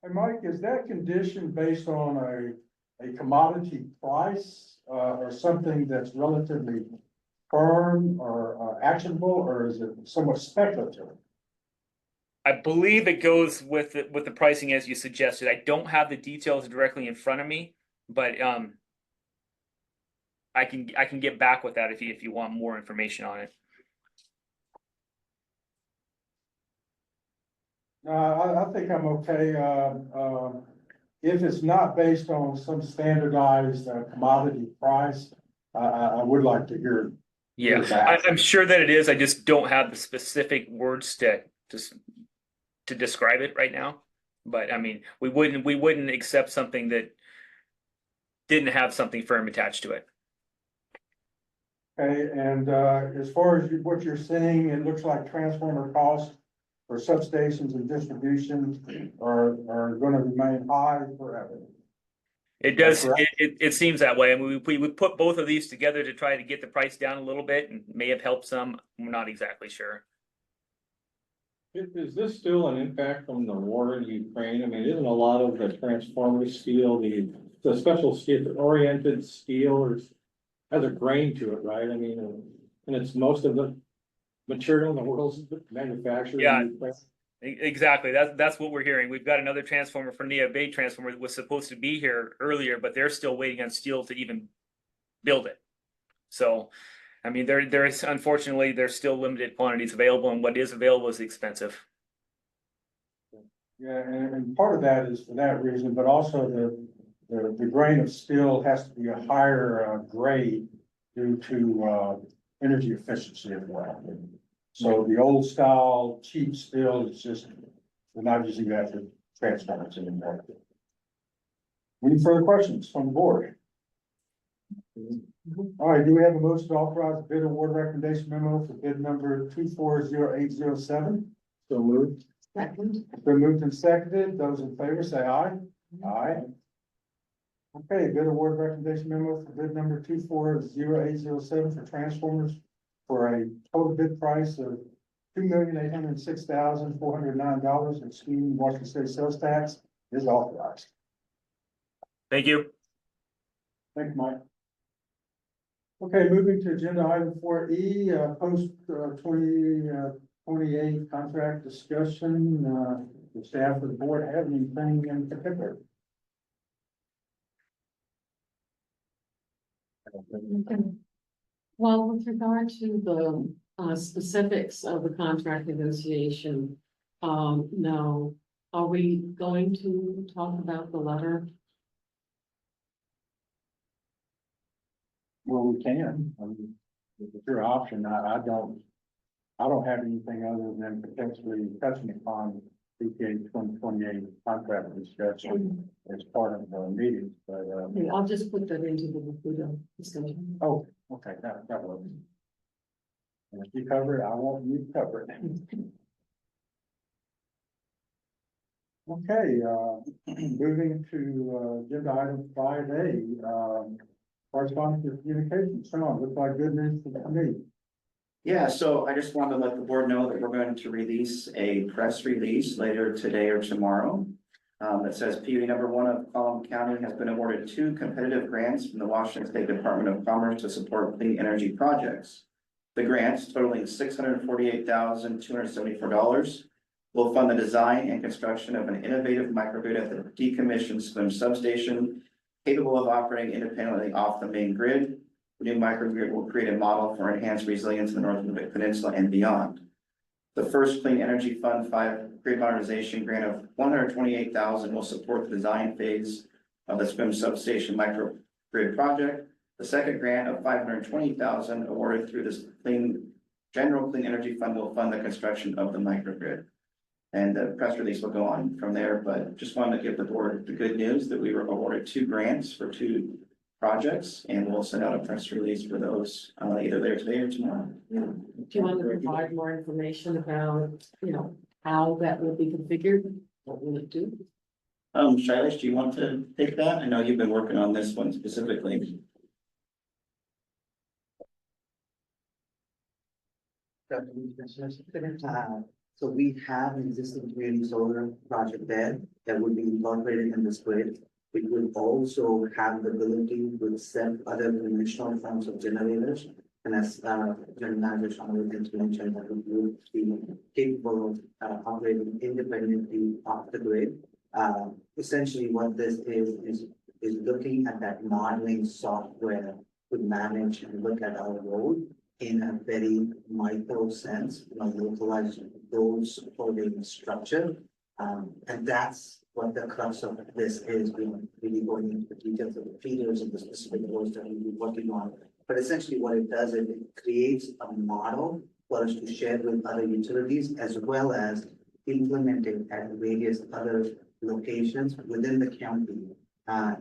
Hey, Mike, is that condition based on a commodity price, or something that's relatively firm or actionable, or is it somewhat speculative? I believe it goes with the pricing as you suggested. I don't have the details directly in front of me, but I can get back with that if you want more information on it. I think I'm okay. If it's not based on some standardized commodity price, I would like to hear. Yeah, I'm sure that it is. I just don't have the specific words to describe it right now. But I mean, we wouldn't accept something that didn't have something firm attached to it. Okay, and as far as what you're seeing, it looks like transformer costs for substations and distribution are gonna remain high forever. It does, it seems that way. I mean, we would put both of these together to try to get the price down a little bit and may have helped some. We're not exactly sure. Is this still an impact from the war in Ukraine? I mean, isn't a lot of the transformer steel, the special steel, oriented steel has a grain to it, right? I mean, and it's most of the material in the world's manufactured. Yeah. Exactly. That's what we're hearing. We've got another transformer for Nia Bay transformer that was supposed to be here earlier, but they're still waiting on steel to even build it. So, I mean, there is, unfortunately, there's still limited quantities available, and what is available is expensive. Yeah, and part of that is for that reason, but also the grain of steel has to be a higher grade due to energy efficiency as well. So the old style cheap steel is just, we're not using that for transformers anymore. Any further questions from the board? All right, do we have a motion to authorize bid award recommendation memo for bid number 240807? So moved. Second. Been moved and seconded. Those in favor say aye. Aye. Okay, bid award recommendation memo for bid number 240807 for transformers for a total bid price of $2,806,409, excluding Washington State sales tax, is authorized. Thank you. Thank you, Mike. Okay, moving to agenda item 4E, post 2028 contract discussion. The staff of the board have anything in particular? Well, with regard to the specifics of the contract negotiation, no, are we going to talk about the letter? Well, we can. I mean, it's your option. I don't have anything other than potentially touching upon CPA 2028 contract discussion as part of the meetings, but, I'll just put that into the discussion. oh, okay, that works. And if you cover it, I want you to cover it. Okay, moving to, agenda item 5A, correspondence with communication. Sean, looks like good news for the committee. Yeah, so I just wanted to let the board know that we're going to release a press release later today or tomorrow. That says PUD number 1 of Column County has been awarded 2 competitive grants from the Washington State Department of Commerce to support clean energy projects. The grants, totaling $648,274, will fund the design and construction of an innovative microgrid at the decommissioned Swim substation, capable of operating independently off the main grid, The new microgrid will create a model for enhanced resilience in the Northern Peninsula and beyond. The first Clean Energy Fund 5 grid modernization grant of $128,000 will support the design phase of the Swim substation microgrid project. The second grant of $520,000 awarded through this General Clean Energy Fund will fund the construction of the microgrid. And the press release will go on from there, but just wanted to give the board the good news that we were awarded 2 grants for 2 projects, and we'll send out a press release for those either later today or tomorrow. Do you want to provide more information about, how that will be configured? What will it do? Shailesh, do you want to take that? I know you've been working on this one specifically. So we have an existing community solar project there that would be incorporated in this grid. It will also have the ability to set other conventional forms of generators. And as General Manager Sean Wilkins mentioned, that it would be capable of operating independently off the grid. Essentially what this is looking at that modeling software to manage and look at our load in a very micro sense, localized load supporting structure. And that's what the crux of this is. We really going into the details of the feeders and the specific loads that we'll be working on. But essentially what it does is it creates a model for us to share with other utilities as well as implement it at various other locations within the county.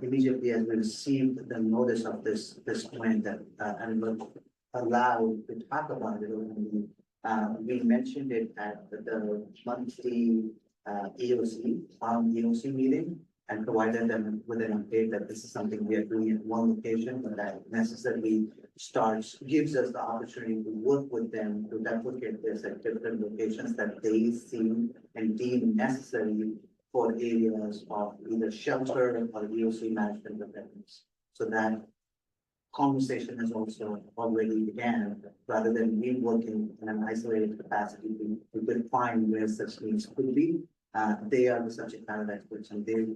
Immediately as we received the notice of this plan that and we're allowed to talk about it, we mentioned it at the monthly EOC meeting and provided them with an update that this is something we are doing at one location, but that necessarily gives us the opportunity to work with them to replicate this at different locations that they see and deem necessary for areas of either shelter or EOC management requirements. So that conversation has also already began, rather than we working in an isolated capacity, we could find where such needs could be. They are the subject matter experts and they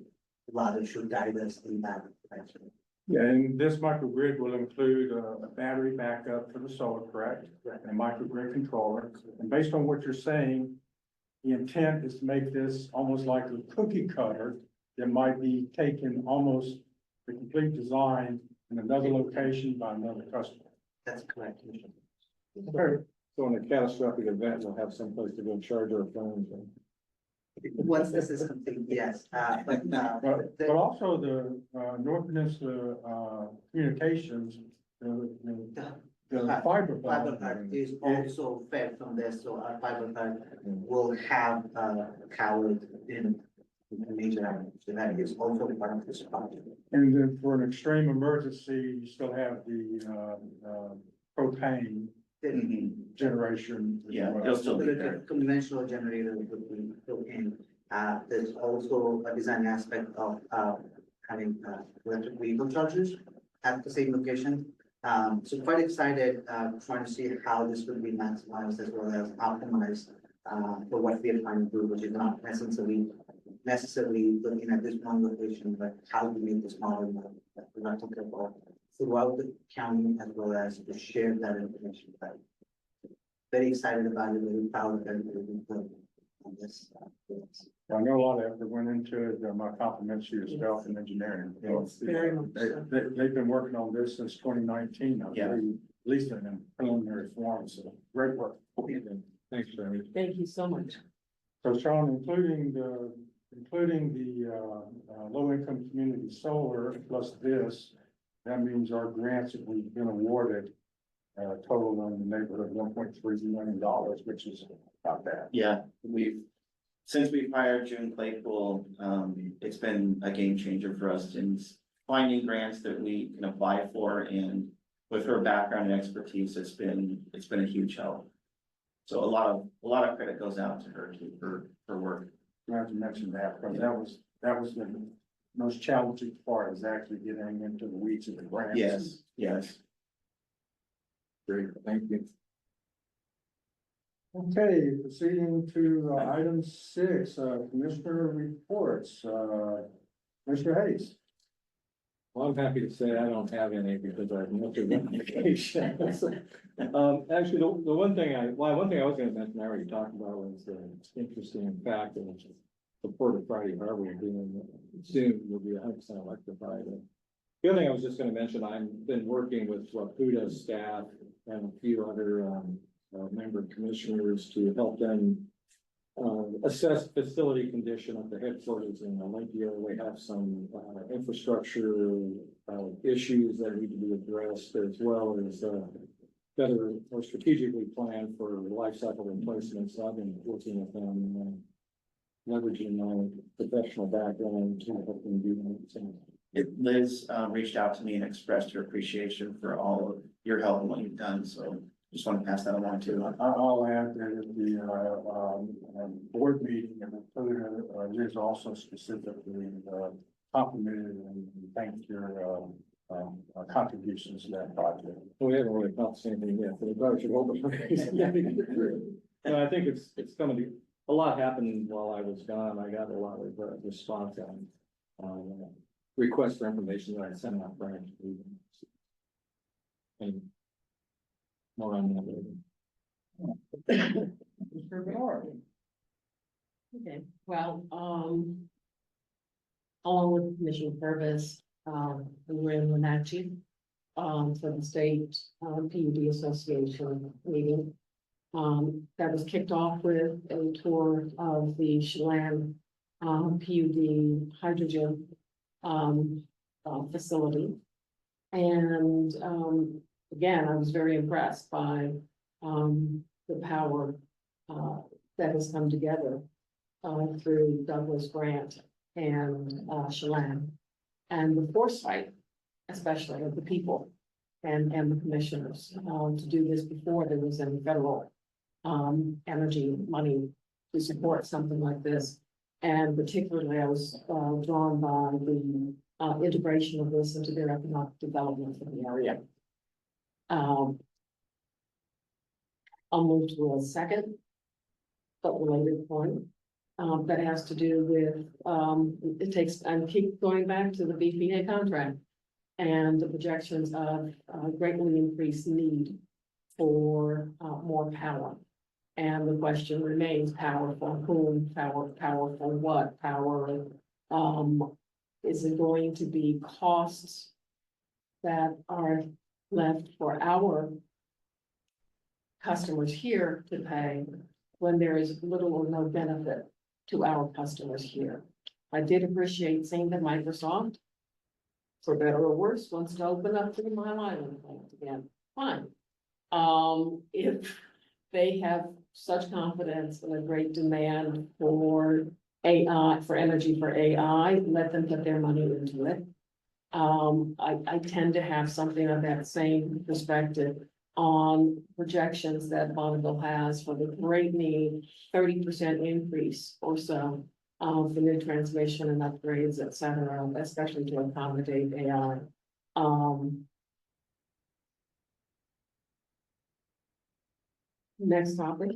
rather should guide us in that direction. Yeah, and this microgrid will include a battery backup for the solar, correct? Right. And a microgrid controller. And based on what you're saying, the intent is to make this almost like a cookie cutter that might be taken almost the complete design in another location by another customer. That's correct. So in a catastrophic event, we'll have someplace to go charge our phones. Once this is complete, yes, But also the North Peninsula Communications, the fiber. fiber card is also fed from this, so our fiber card will have powered in a major area. So that is also part of this project. And then for an extreme emergency, you still have the propane generation. as Yeah, well. it'll still be The there. conventional generator would be built in. There's also a design aspect of having electric vehicle chargers at the same location. So quite excited, trying to see how this will be maximized as well as optimized for what we are trying to do, which is not necessarily looking at this one location, but how to make this model more replicable throughout the county as well as to share that information. Very excited about it, very proud of everything on this. I know a lot of effort went into it. My compliments to yourself and engineering. Very much so. They've been working on this since 2019. Yeah. At least in preliminary form, so great work. Thanks, Jeremy. Thank you so much. So Sean, including the low income community solar plus this, that means our grants that we've been awarded total in the neighborhood of $1.3 million, which is not bad. Yeah, since we've hired June Claypool, it's been a game changer for us in finding grants that we can apply for, and with her background and expertise, it's been a huge help. So a lot of credit goes out to her for her work. Glad you mentioned that, because that was the most challenging part, is actually getting into the weeds of the grants. Yes. Great, thank you. Okay, proceeding to item 6, commissioner reports, Mr. Hayes. Well, I'm happy to say I don't have any because I've moved to vacation. Actually, the one thing I was gonna mention, I already talked about was the interesting fact that the Port of Friday Harbor being soon will be 100% electrified. The other thing I was just gonna mention, I've been working with Wapuda's staff and a few other member commissioners to help them assess facility condition at the headquarters in Olympia. We have some infrastructure issues that need to be addressed, as well as better or strategically plan for life cycle replacements. So I've been working with them, leveraging my professional background to help them do that. Liz reached out to me and expressed her appreciation for all of your help and what you've done, so just want to pass that along too. I'll add that at the board meeting, and Liz also specifically complimented and thanked your contributions to that project. We haven't really accomplished anything yet, but I probably should hold it. No, I think it's gonna be, a lot happened while I was gone. I got a lot of response on requests for information that I sent out prior to leaving. And more on that later. Mr. Bernard. Okay, well, along with Commissioner Purvis, we were in Wenatchee, for the state, PUD Association meeting. That was kicked off with a tour of the Chelan, PUD hydrogen, facility. And, again, I was very impressed by, the power, that has come together, through Douglas Grant and, Chelan. And the foresight, especially of the people and the commissioners, to do this before there was any federal energy money to support something like this. And particularly, I was drawn by the integration of this into their economic development in the area. I'll move to a second, but related point. That has to do with, it takes, and keep going back to the BPA contract and the projections of greatly increased need for more power. And the question remains, power for whom, power for what, power, is it going to be costs that are left for our customers here to pay when there is little or no benefit to our customers here? I did appreciate seeing that Microsoft, for better or worse, wants to open up the Mile Island plant again. Fine. If they have such confidence and a great demand for AI, for energy for AI, let them put their money into it. I tend to have something of that same perspective on projections that Bonneville has for the great need, 30% increase or so, for new transmission and upgrades, et cetera, especially to accommodate AI. Next topic.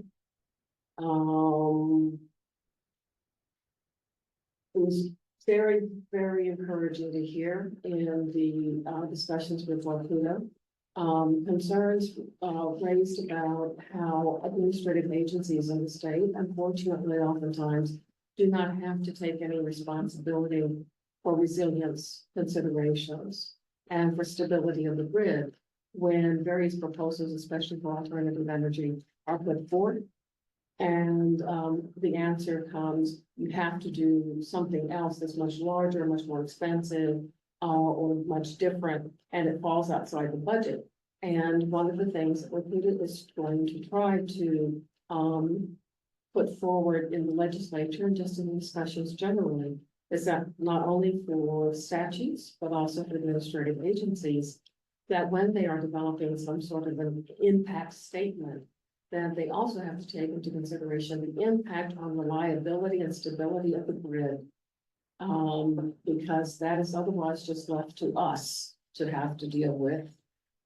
It was very, very encouraging to hear in the discussions with Wapuda. Concerns raised about how administrative agencies in the state, unfortunately, oftentimes do not have to take any responsibility for resilience considerations and for stability of the grid when various proposals, especially for alternative energy, are put forth. And the answer comes, you have to do something else that's much larger, much more expensive, or much different, and it falls outside the budget. And one of the things that Wapuda is going to try to put forward in the legislature and just in discussions generally is that not only for statutes, but also for administrative agencies, that when they are developing some sort of an impact statement, that they also have to take into consideration the impact on reliability and stability of the grid. Because that is otherwise just left to us to have to deal with.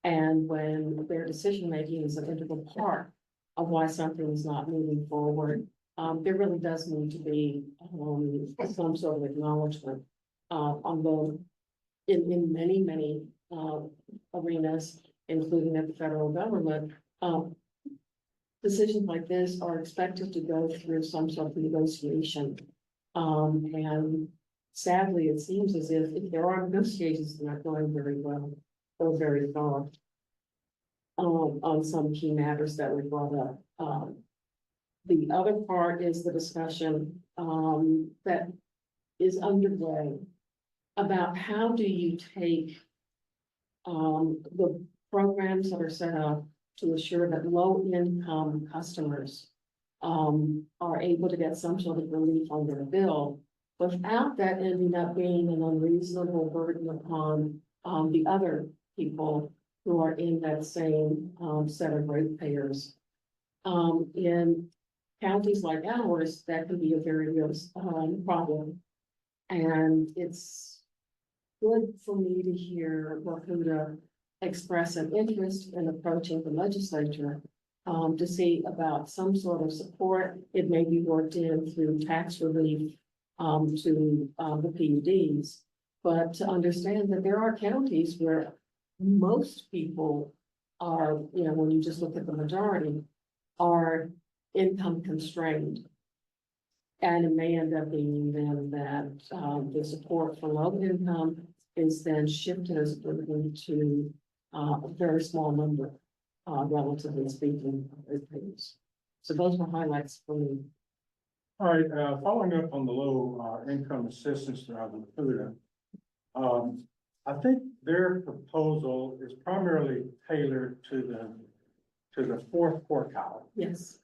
And when their decision-making is an integral part of why something is not moving forward, there really does need to be some sort of acknowledgement on the in many, arenas, including at the federal government, decisions like this are expected to go through some sort of negotiation. And sadly, it seems as if there are negotiations, they're not going very well or very far. On some key matters that we brought up. The other part is the discussion, that is underway about how do you take, the programs that are set up to assure that low-income customers, are able to get some sort of relief on their bill without that ending up being an unreasonable burden upon, the other people who are in that same, set of ratepayers. In counties like ours, that can be a very real, problem. And it's good for me to hear Wakuda express an interest in approaching the legislature, to see about some sort of support. It may be worked in through tax relief, to, the PUDs. But to understand that there are counties where most people are, when you just look at the majority, are income constrained. And it may end up being then that, the support for low income is then shifted as a burden to, a very small number, relatively speaking, of ratepayers. So those were highlights for me. All right, following up on the low, income assistance that I've included. I think their proposal is primarily tailored to the fourth quartile. Yes.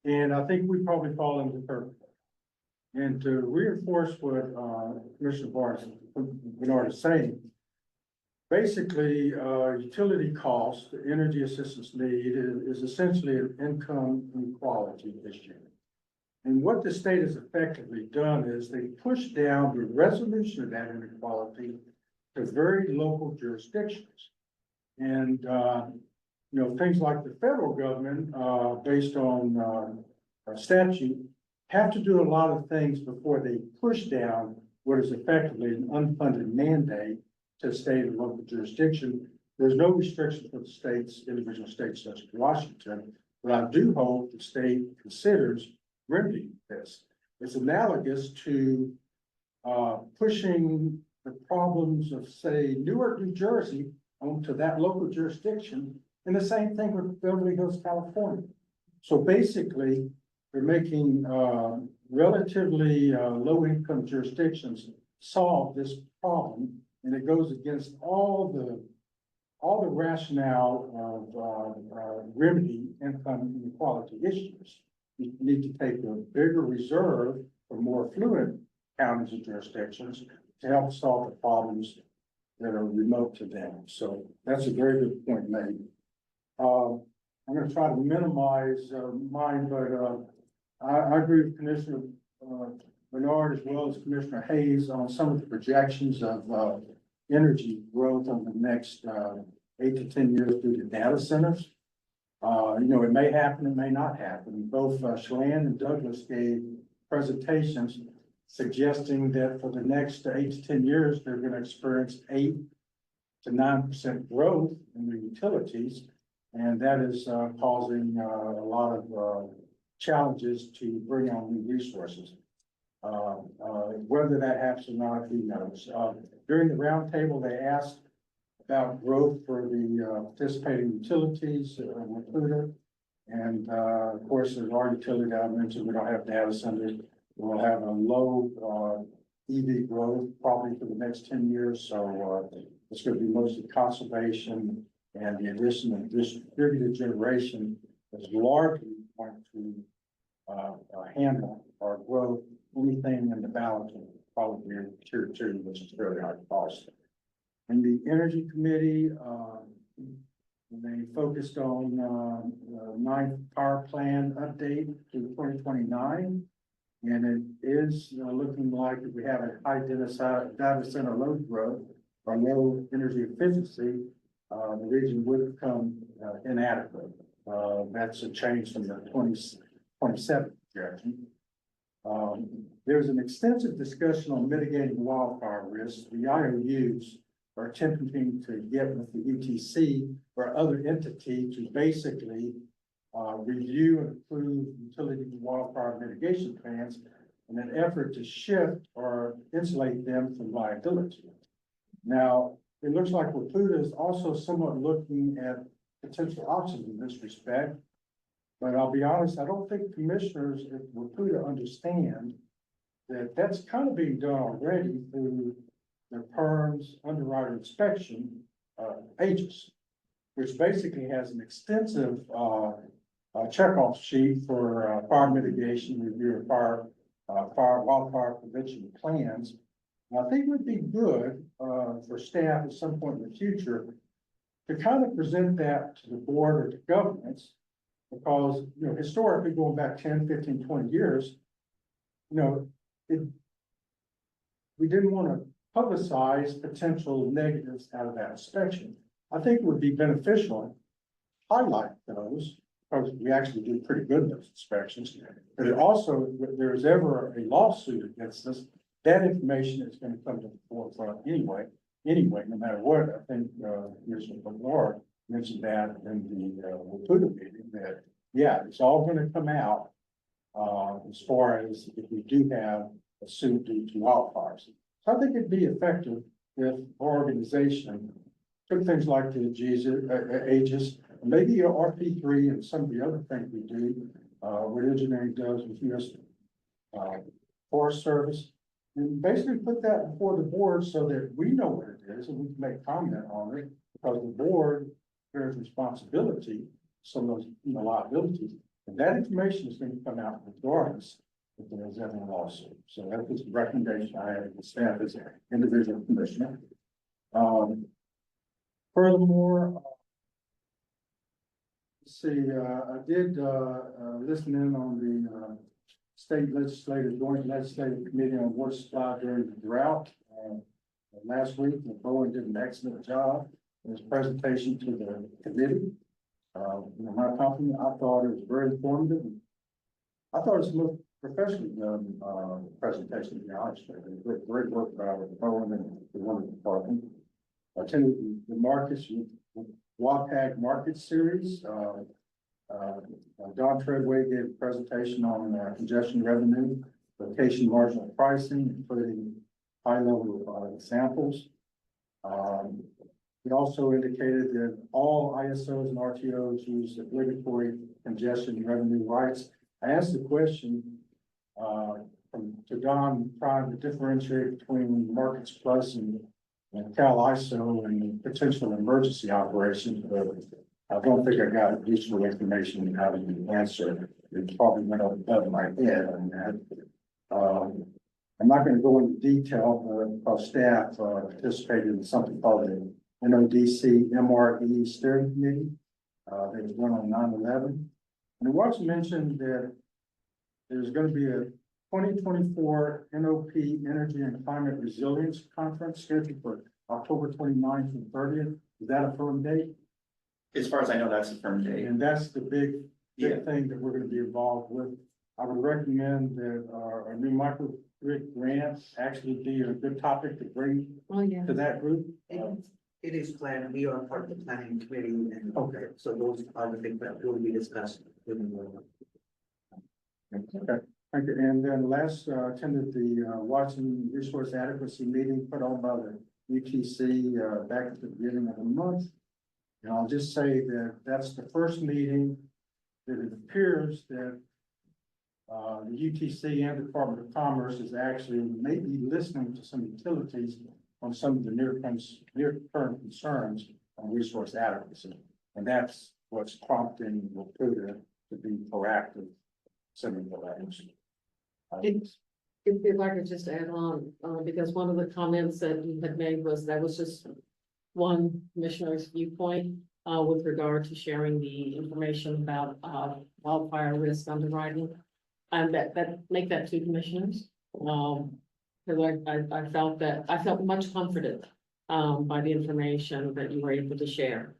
And I think we probably fall into the third. And to reinforce what, Commissioner Bernard is saying, basically, utility cost, the energy assistance need is essentially an income inequality issue. And what the state has effectively done is they pushed down the resolution of that inequality to very local jurisdictions. And, things like the federal government, based on, statute, have to do a lot of things before they push down what is effectively an unfunded mandate to state and local jurisdiction. There's no restriction for the states, individual states such as Washington, but I do hope the state considers remedying this. It's analogous to pushing the problems of, say, Newark, New Jersey onto that local jurisdiction, and the same thing with Beverly Hills, California. So basically, they're making relatively low-income jurisdictions solve this problem, and it goes against all the rationale of remedy income inequality issues. You need to take a bigger reserve for more affluent counties and jurisdictions to help solve the problems that are remote to them. So that's a very good point made. I'm going to try to minimize mine, but I agree with Commissioner Bernard as well as Commissioner Hayes on some of the projections of energy growth over the next 8 to 10 years due to data centers. It may happen, it may not happen. Both Chelan and Douglas gave presentations suggesting that for the next 8 to 10 years, they're going to experience 8 to 9% growth in the utilities. And that is causing a lot of challenges to bring on new resources. Whether that happens or not, who knows? During the roundtable, they asked about growth for the participating utilities, included. And of course, there's our utility that I mentioned, we don't have data centers. We'll have a low EV growth probably for the next 10 years. So it's going to be mostly conservation, and the addition of distributed generation is largely going to handle our growth. Anything in the balance will probably be tier 2, which is very high cost. In the Energy Committee, they focused on the 9th power plan update to 2029. And it is looking like if we have a high data center load growth or low energy efficiency, the region would become inadequate. That's a change from the 2027 projection. There's an extensive discussion on mitigating wildfire risks. The IOUs are attempting to get with the UTC or other entity to basically review and approve utility wildfire mitigation plans in an effort to shift or insulate them from liability. Now, it looks like Waputa is also somewhat looking at potential options in this respect. But I'll be honest, I don't think commissioners at Waputa understand that that's kind of being done already through the PERM's underwriter inspection, AGIS, which basically has an extensive, checkoff sheet for, fire mitigation, review of wildfire prevention plans. And I think it would be good, for staff at some point in the future to kind of present that to the board or to governments. Because, historically, going back 10, 15, 20 years, we didn't want to publicize potential negatives out of that inspection. I think it would be beneficial to highlight those, because we actually do pretty good in those inspections. But it also, if there's ever a lawsuit against us, that information is going to come to the forefront anyway, no matter what. I think, Commissioner Bernard mentioned that in the Waputa meeting, that, yeah, it's all going to come out as far as if we do have a suit due to wildfires. So I think it'd be effective if our organization took things like the AGIS, maybe RP3 and some of the other things we do, what engineering does with US Forest Service, and basically put that before the board so that we know what it is and we can make comment on it, because the board bears responsibility, some of those liabilities, and that information is going to come out regardless if there is ever a lawsuit. So that was the recommendation I had to staff as an individual commissioner. Furthermore, let's see, I did listen in on the state joint legislative committee on water supply during the drought. Last week, Bowen did an excellent job in his presentation to the committee. My company, I thought it was very informative. I thought it was the most professionally done presentation, to be honest with you. Great work by Bowen and the wonderful department. I attended the markets, WAPAG Market Series. Don Treadway gave a presentation on congestion revenue, location marginal pricing, including high-level examples. He also indicated that all ISOs and RTOs use obligatory congestion revenue rights. I asked the question to Don, trying to differentiate between Markets Plus and Cal ISO and potential emergency operations, but I don't think I got useful information in how to answer. It probably went above my head on that. I'm not going to go into detail, but our staff participated in something called the NODC MRE Steering Committee. That was run on 9/11. And it was mentioned that there's going to be a 2024 NOP Energy and Climate Resilience Conference scheduled for October 29th and 30th. Is that a firm date? As far as I know, that's a firm date. And that's the big thing that we're going to be involved with. I would recommend that our new microgrid grant actually be a good topic to bring to that group. It is planned, we are part of the planning committee, and Okay. so those are the things that will be discussed. Okay, thank you. And then last, attended the Washington Resource Adequacy meeting put on by the UTC back at the beginning of the month. And I'll just say that that's the first meeting that it appears that the UTC and Department of Commerce is actually maybe listening to some utilities on some of the near-term concerns on resource adequacy. And that's what's prompting Waputa to be proactive, sending the letters. If I could just add on, because one of the comments that you had made was that was just one commissioner's viewpoint with regard to sharing the information about wildfire risk underwriting. And that make that two commissioners. Because I felt much comforted by the information that you were able to share.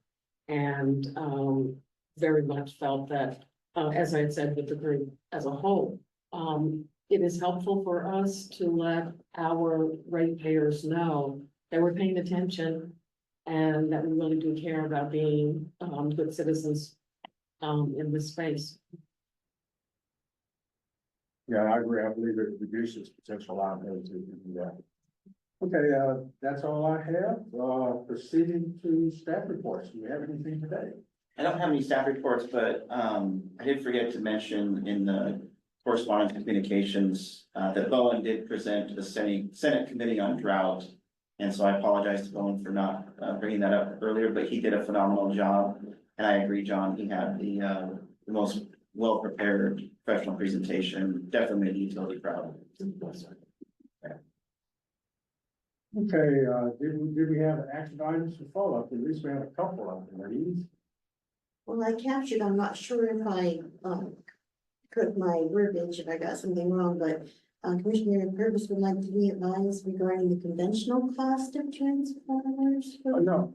And very much felt that, as I had said with the group as a whole, it is helpful for us to let our ratepayers know that we're paying attention and that we really do care about being, good citizens, in this space. Yeah, I agree. I believe it reduces potential liability if you do that. Okay, that's all I have. Proceeding to staff reports. Do you have anything today? I don't have any staff reports, but I did forget to mention in the correspondence and communications that Bowen did present to the Senate Committee on Drought. And so I apologize to Bowen for not bringing that up earlier, but he did a phenomenal job. And I agree, John, he had the most well-prepared professional presentation, definitely made the utility proud. Okay, did we have action items to follow up? At least we have a couple of them, ladies. Well, I captured, I'm not sure if I, put my verbiage, if I got something wrong, but, Commissioner Purvis would like to be advised regarding the conventional cost of transformers. Oh, no.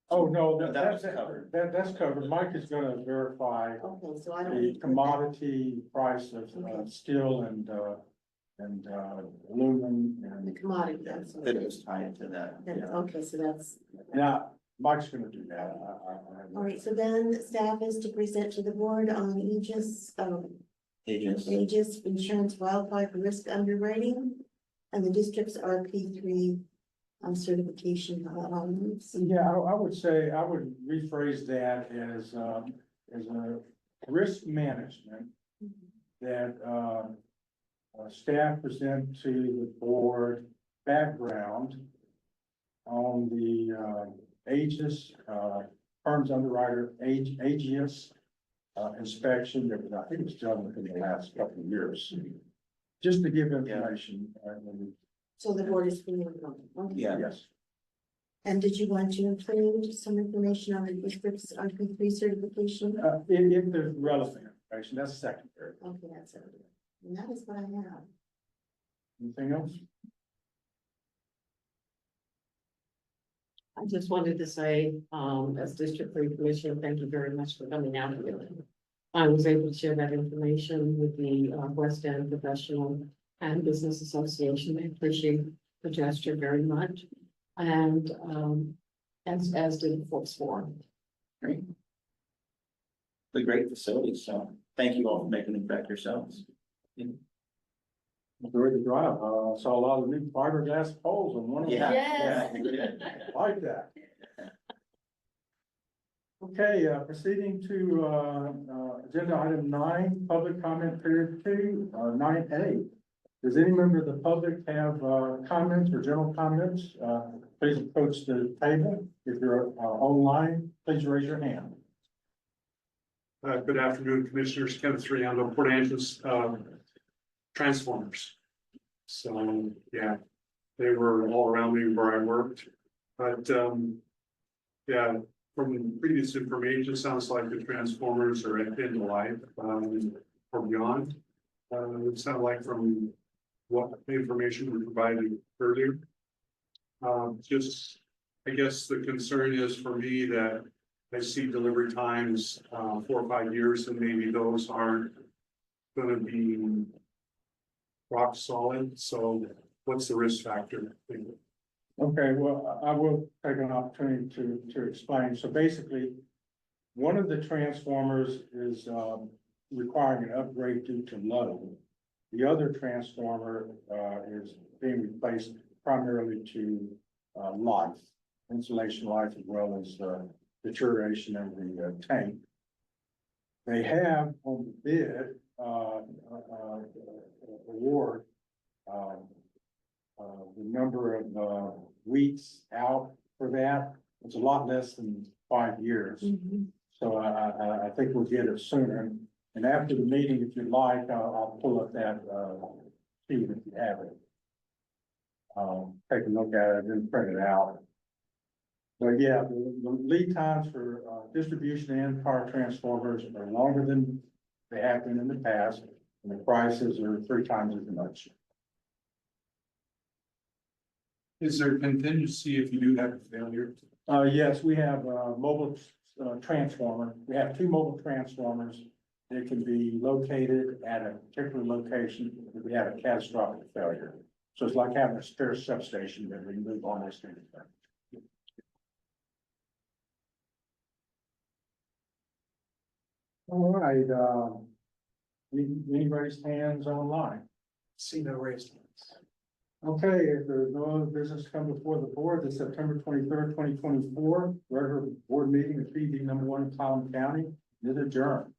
Oh, no, That's covered. That's covered. Mike is gonna verify Okay, so I don't. the need to put that. commodity price of steel and aluminum The and, commodity, that's. That it was tied to that. Okay, so that's, now, Mike's gonna do that. all right, so then staff is to present to the board on Aegis. Aegis insurance wildfire risk underwriting. And the district's RP3 certification. Yeah, I would say, I would rephrase that as a risk management that, staff present to the board background on the, Aegis, firms underwriter, Aegis, inspection that was, I think it was done within the last couple of years. Just to give information, So the board is familiar with it. Okay. Yeah. yes. And did you want to include some information on the district's RP3 certification? If there's relevant information, that's secondary. Okay, that's it. And that is what I have. Anything else? I just wanted to say, as District 3 Commissioner, thank you very much for coming out here. I was able to share that information with the West End Professional and Business Association. I appreciate the gesture very much. And as did the folks forum. Great. The great facility, so thank you all for making it back yourselves. Enjoyed the drive. Saw a lot of new fiberglass poles on one of them. Yeah. Yes. Yeah. Like that. Okay, proceeding to, agenda item 9, public comment period 2, 9A. Does any member of the public have, comments or general comments? Please approach the table. If you're, online, please raise your hand. Good afternoon, Commissioners. Kevin Sriando, Port Angeles, transformers. So, yeah, they were all around me where I worked. But, yeah, from previous information, it sounds like the transformers are at end of life, or beyond. It sounded like from what information we provided earlier. Just, I guess the concern is for me that I see delivery times, 4 or 5 years, and maybe those aren't gonna be rock solid. So what's the risk factor? Okay, well, I will take an opportunity to explain. So basically, one of the transformers is, requiring an upgrade due to load. The other transformer, is being replaced primarily to, life, insulation life, as well as, deterioration of the tank. They have on the bid, award, the number of, weeks out for that. It's a lot less than 5 years. So I think we'll get it sooner. And after the meeting, if you'd like, I'll pull up that, sheet if you have it. Take a look at it and print it out. But yeah, the lead times for, distribution and power transformers are longer than they have been in the past. And the prices are 3 times as much. Is there contingency if you do have a failure? Yes, we have a mobile, transformer. We have 2 mobile transformers. They can be located at a particular location if we have a catastrophic failure. So it's like having a spare substation that we move almost anything. All right, any raised hands online? See no raised hands. Okay, if there's no other business to come before the board, the September 23rd, 2024 regular board meeting of PD #1 in Clallam County is adjourned.